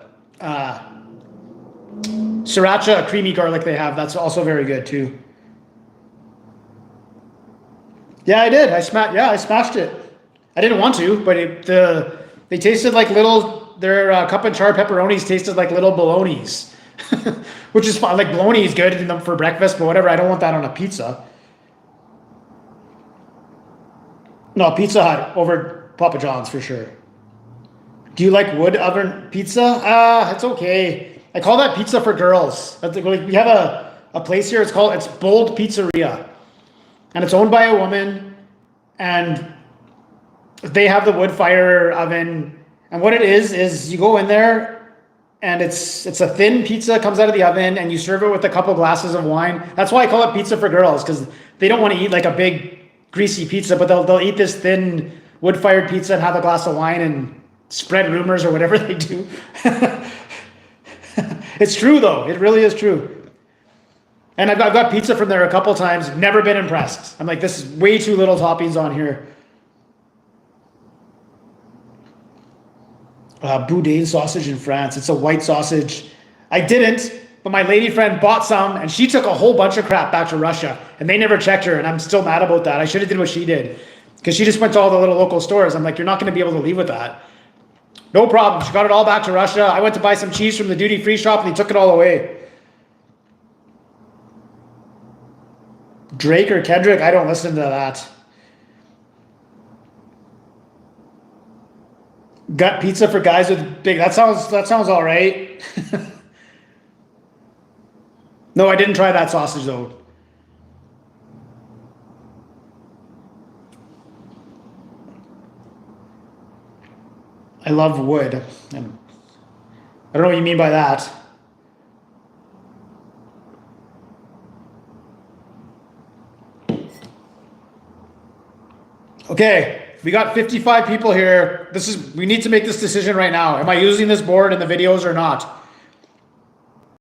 S1: sriracha creamy garlic they have. That's also very good too. Yeah, I did. I smashed it. I didn't want to, but they tasted like little. Their cup and char pepperonis tasted like little bolognas, which is fine. Like bologna is good for breakfast, but whatever. I don't want that on a pizza. No, Pizza Hut over Papa John's for sure. Do you like wood oven pizza? It's okay. I call that pizza for girls. We have a place here. It's Bold Pizzeria, and it's owned by a woman, and they have the wood fire oven. And what it is you go in there, and it's a thin pizza, comes out of the oven, and you serve it with a couple glasses of wine. That's why I call it pizza for girls, because they don't want to eat like a big greasy pizza, but they'll eat this thin wood fired pizza and have a glass of wine and spread rumors or whatever they do. It's true though. It really is true. And I've got pizza from there a couple times. Never been impressed. I'm like, this is way too little toppings on here. Boudin sausage in France. It's a white sausage. I didn't, but my lady friend bought some, and she took a whole bunch of crap back to Russia, and they never checked her, and I'm still mad about that. I should have did what she did, because she just went to all the little local stores. I'm like, you're not going to be able to leave with that. No problem. She got it all back to Russia. I went to buy some cheese from the duty-free shop, and they took it all away. Drake or Kendrick? I don't listen to that. Gut pizza for guys with big. That sounds all right. No, I didn't try that sausage though. I love wood. I don't know what you mean by that. Okay. We got 55 people here. We need to make this decision right now. Am I using this board in the videos or not?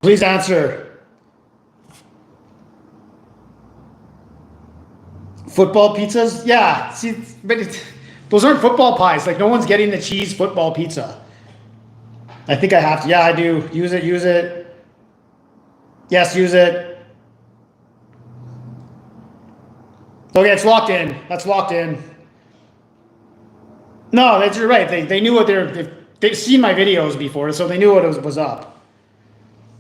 S1: Please answer. Football pizzas? Yeah. See, but those aren't football pies. Like no one's getting the cheese football pizza. I think I have to. Yeah, I do. Use it. Yes, use it. Okay, it's locked in. That's locked in. No, you're right. They knew what they've seen my videos before, so they knew what was up.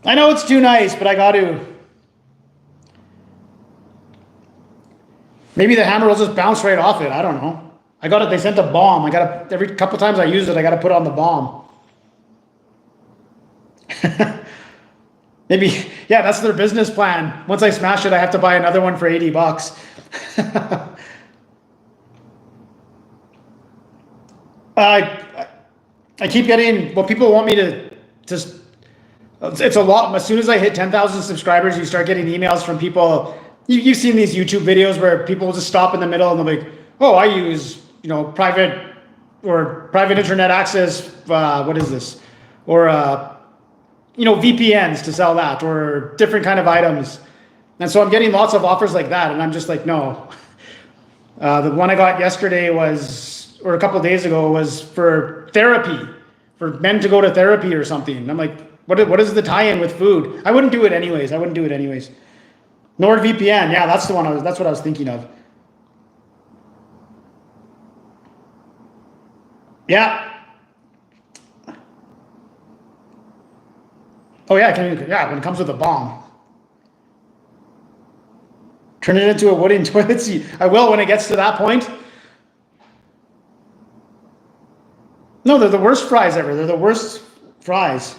S1: I know it's too nice, but I got to. Maybe the hammer will just bounce right off it. I don't know. I got it. They sent a bomb. Every couple times I use it, I got to put on the bomb. Maybe, yeah, that's their business plan. Once I smash it, I have to buy another one for $80. I keep getting, well, people want me to just, it's a lot. As soon as I hit 10,000 subscribers, you start getting emails from people. You've seen these YouTube videos where people will just stop in the middle and they'll be like, oh, I use, private internet access. What is this? Or, VPNs to sell that or different kind of items. And so I'm getting lots of offers like that. And I'm just like, no. The one I got yesterday or a couple of days ago was for therapy, for men to go to therapy or something. And I'm like, what is the tie-in with food? I wouldn't do it anyways. NordVPN, yeah, that's the one. That's what I was thinking of. Yeah. Oh yeah, when it comes with a bomb. Turn it into a wooden toilet seat. I will when it gets to that point. No, they're the worst fries ever. They're the worst fries.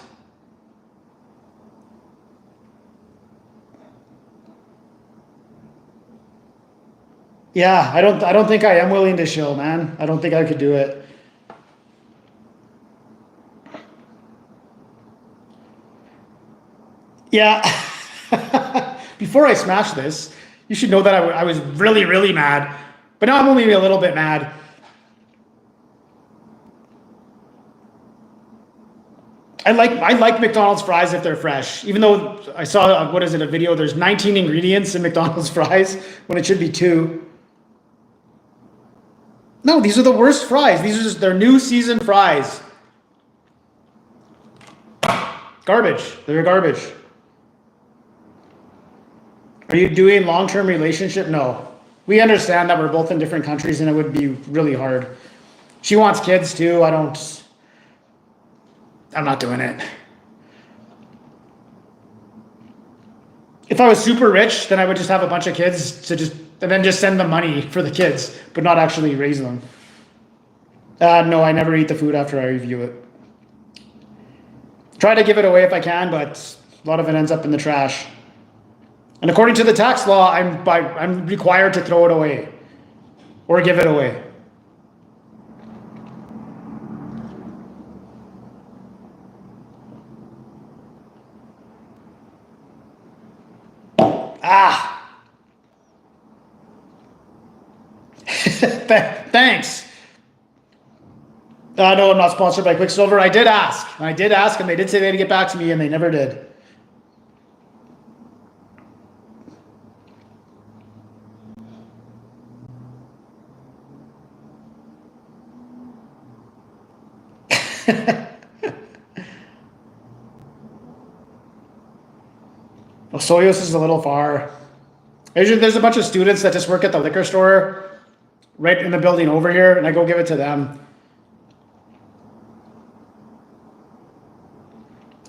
S1: Yeah, I don't think I am willing to shill, man. I don't think I could do it. Yeah. Before before I smashed this, you should know that I was really, really mad. But now I'm only a little bit mad. I like McDonald's fries if they're fresh. Even though I saw, what is it, a video, there's 19 ingredients in McDonald's fries when it should be 2. No, these are the worst fries. These are just their new season fries. Garbage. They're garbage. Are you doing long-term relationship? No. We understand that we're both in different countries and it would be really hard. She wants kids too. I'm not doing it. If I was super rich, then I would just have a bunch of kids and then just send them money for the kids, but not actually raise them. No, I never eat the food after I review it. Try to give it away if I can, but a lot of it ends up in the trash. And according to the tax law, I'm required to throw it away or give it away. Thanks. No, I'm not sponsored by Quicksilver. I did ask, and they did say they'd get back to me, and they never did. Well, Soyos is a little far. There's a bunch of students that just work at the liquor store right in the building over here, and I go give it to them.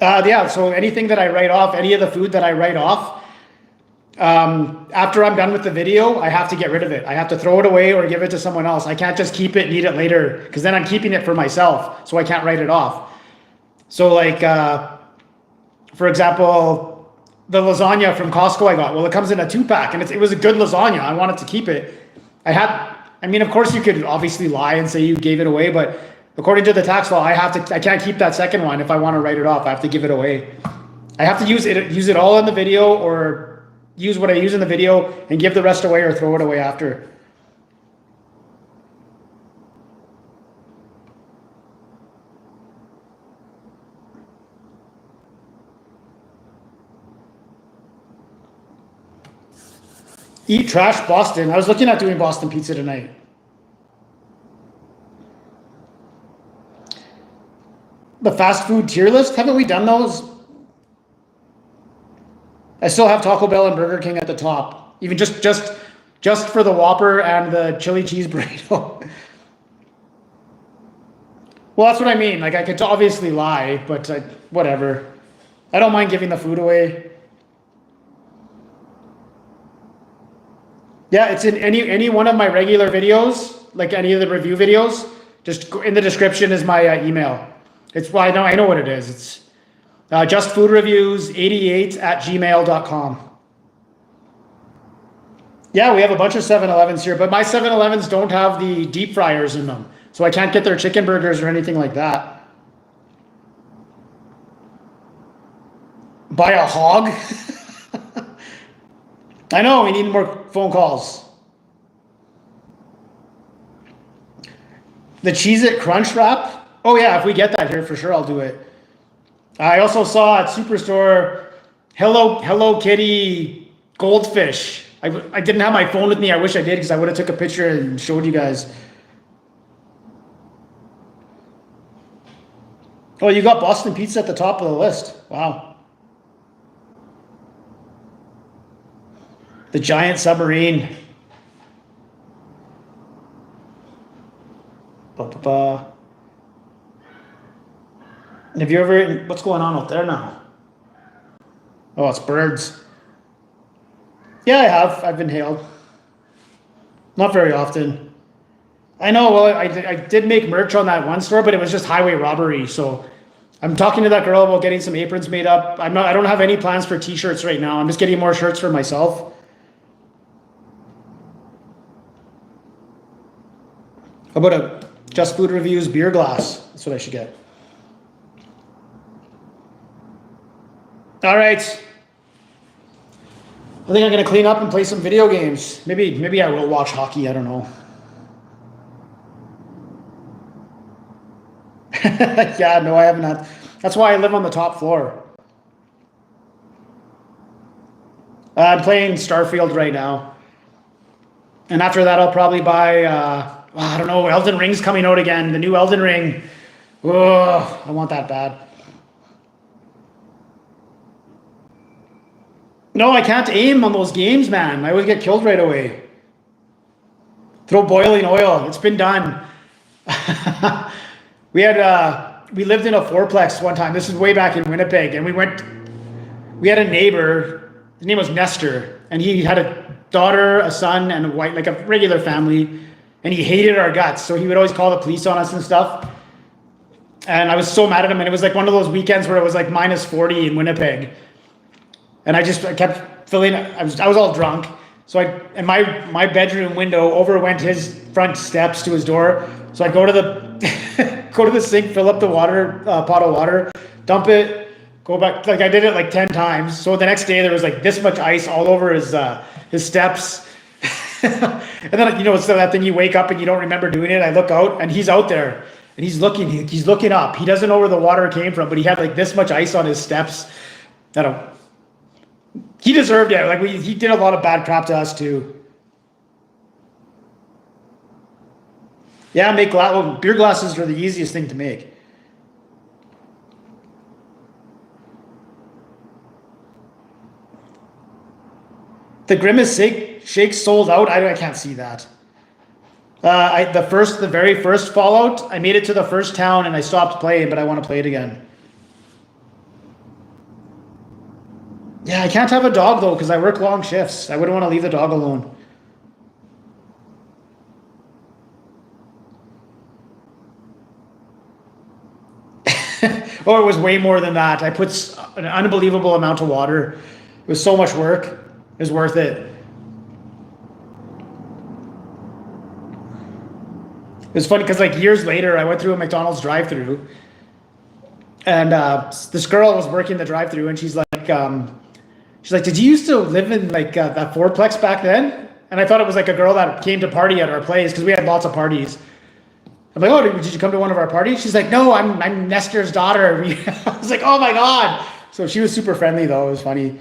S1: Yeah, so anything that I write off, any of the food that I write off, after I'm done with the video, I have to get rid of it. I have to throw it away or give it to someone else. I can't just keep it and eat it later, because then I'm keeping it for myself, so I can't write it off. So like, for example, the lasagna from Costco I got, well, it comes in a 2-pack, and it was a good lasagna. I wanted to keep it. I mean, of course you could obviously lie and say you gave it away, but according to the tax law, I can't keep that second one. If I want to write it off, I have to give it away. I have to use it all in the video, or use what I use in the video and give the rest away, or throw it away after. Eat trash Boston. I was looking at doing Boston pizza tonight. The fast food tier list, haven't we done those? I still have Taco Bell and Burger King at the top, even just for the Whopper and the chili cheese burrito. Well, that's what I mean. Like, I could obviously lie, but whatever. I don't mind giving the food away. Yeah, it's in any one of my regular videos, like any of the review videos. Just in the description is my email. It's why I know what it is. It's justfoodreviews88@gmail.com. Yeah, we have a bunch of 7-Elevens here, but my 7-Elevens don't have the deep fryers in them, so I can't get their chicken burgers or anything like that. Buy a hog? I know, we need more phone calls. The Cheez-It Crunch Wrap? Oh yeah, if we get that here, for sure I'll do it. I also saw at Superstore Hello Kitty goldfish. I didn't have my phone with me. I wish I did, because I would have took a picture and showed you guys. Oh, you got Boston Pizza at the top of the list. Wow. The giant submarine. Have you ever, what's going on out there now? Oh, it's birds. Yeah, I have. I've inhaled. Not very often. I know, well, I did make merch on that one store, but it was just highway robbery. So I'm talking to that girl about getting some aprons made up. I don't have any plans for t-shirts right now. I'm just getting more shirts for myself. How about a Just Food Reviews beer glass? That's what I should get. All right. I think I'm gonna clean up and play some video games. Maybe I will watch hockey. I don't know. Yeah, no, I haven't had. That's why I live on the top floor. I'm playing Starfield right now, and after that, I'll probably buy. I don't know. Elden Ring's coming out again. The new Elden Ring. Oh, I want that bad. No, I can't aim on those games, man. I always get killed right away. Throw boiling oil. It's been done. We lived in a fourplex one time. This is way back in Winnipeg, and we had a neighbor. His name was Nestor, and he had a daughter, a son, and a wife, like a regular family, and he hated our guts. So he would always call the police on us and stuff. And I was so mad at him, and it was like one of those weekends where it was like minus 40 in Winnipeg. And I kept feeling, I was all drunk. So and my bedroom window overwent his front steps to his door. So I'd go to the sink, fill up the water, pot of water, dump it, go back. Like I did it like 10 times. So the next day there was like this much ice all over his steps. And then, so that thing you wake up and you don't remember doing it. I look out and he's out there and he's looking up. He doesn't know where the water came from, but he had like this much ice on his steps. He deserved it. Like he did a lot of bad crap to us too. Yeah, beer glasses are the easiest thing to make. The Grimace shake sold out. I can't see that. The very first Fallout, I made it to the first town and I stopped playing, but I want to play it again. Yeah, I can't have a dog though because I work long shifts. I wouldn't want to leave the dog alone. Oh, it was way more than that. I put an unbelievable amount of water. It was so much work. It was worth it. It was funny because like years later, I went through a McDonald's drive-thru, and this girl was working the drive-thru, and she's like, "Did you used to live in like that fourplex back then?" And I thought it was like a girl that came to party at our place because we had lots of parties. I'm like, "Oh, did you come to one of our parties?" She's like, "No, I'm Nestor's daughter." I was like, "Oh my god!" So she was super friendly though. It was funny.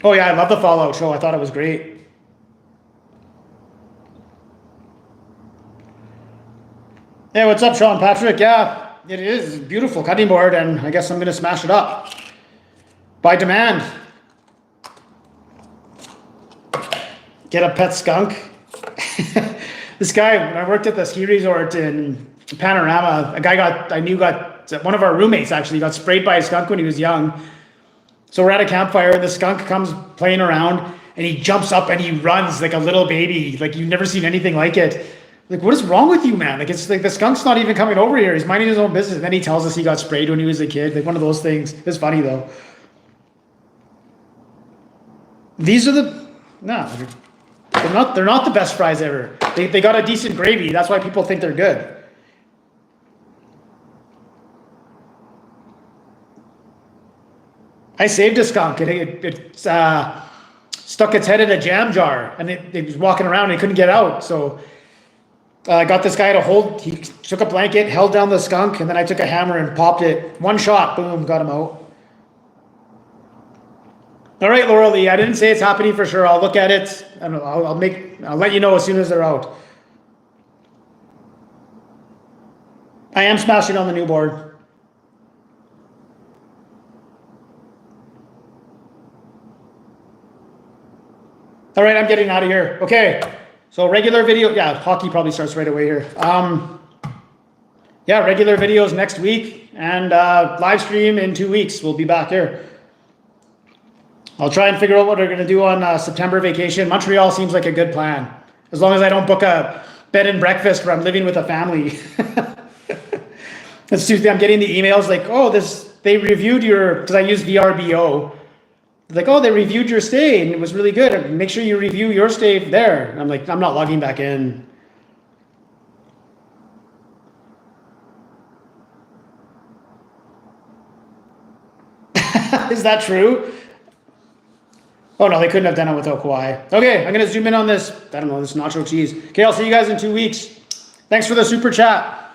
S1: Oh yeah, I love the Fallout show. I thought it was great. Hey, what's up, Sean Patrick? Yeah, it is. It's a beautiful cutting board, and I guess I'm going to smash it up. By demand. Get a pet skunk. This guy, when I worked at the ski resort in Panorama, one of our roommates actually got sprayed by a skunk when he was young. So we're at a campfire, and the skunk comes playing around, and he jumps up and he runs like a little baby. Like you've never seen anything like it. Like, what is wrong with you, man? Like, it's like the skunk's not even coming over here. He's minding his own business. And then he tells us he got sprayed when he was a kid. Like, one of those things. It's funny, though. These are they're not the best fries ever. They got a decent gravy. That's why people think they're good. I saved a skunk. It stuck its head in a jam jar. And it was walking around and it couldn't get out. So I got this guy he took a blanket, held down the skunk, and then I took a hammer and popped it. One shot, boom, got him out. All right, Laura Lee, I didn't say it's happening for sure. I'll look at it, and I'll let you know as soon as they're out. I am smashing on the new board. All right, I'm getting out of here. Okay. So regular video, yeah, hockey probably starts right away here. Yeah, regular videos next week and live stream in 2 weeks. We'll be back here. I'll try and figure out what we're going to do on September vacation. Montreal seems like a good plan. As long as I don't book a bed and breakfast where I'm living with a family. That's Tuesday. I'm getting the emails like, oh, they reviewed because I use VRBO. Like, oh, they reviewed your stay and it was really good. Make sure you review your stay there. And I'm like, I'm not logging back in. Is that true? Oh no, they couldn't have done it without Kawhi. Okay, I'm gonna zoom in on this. I don't know, this nacho cheese. Okay, I'll see you guys in 2 weeks. Thanks for the super chat.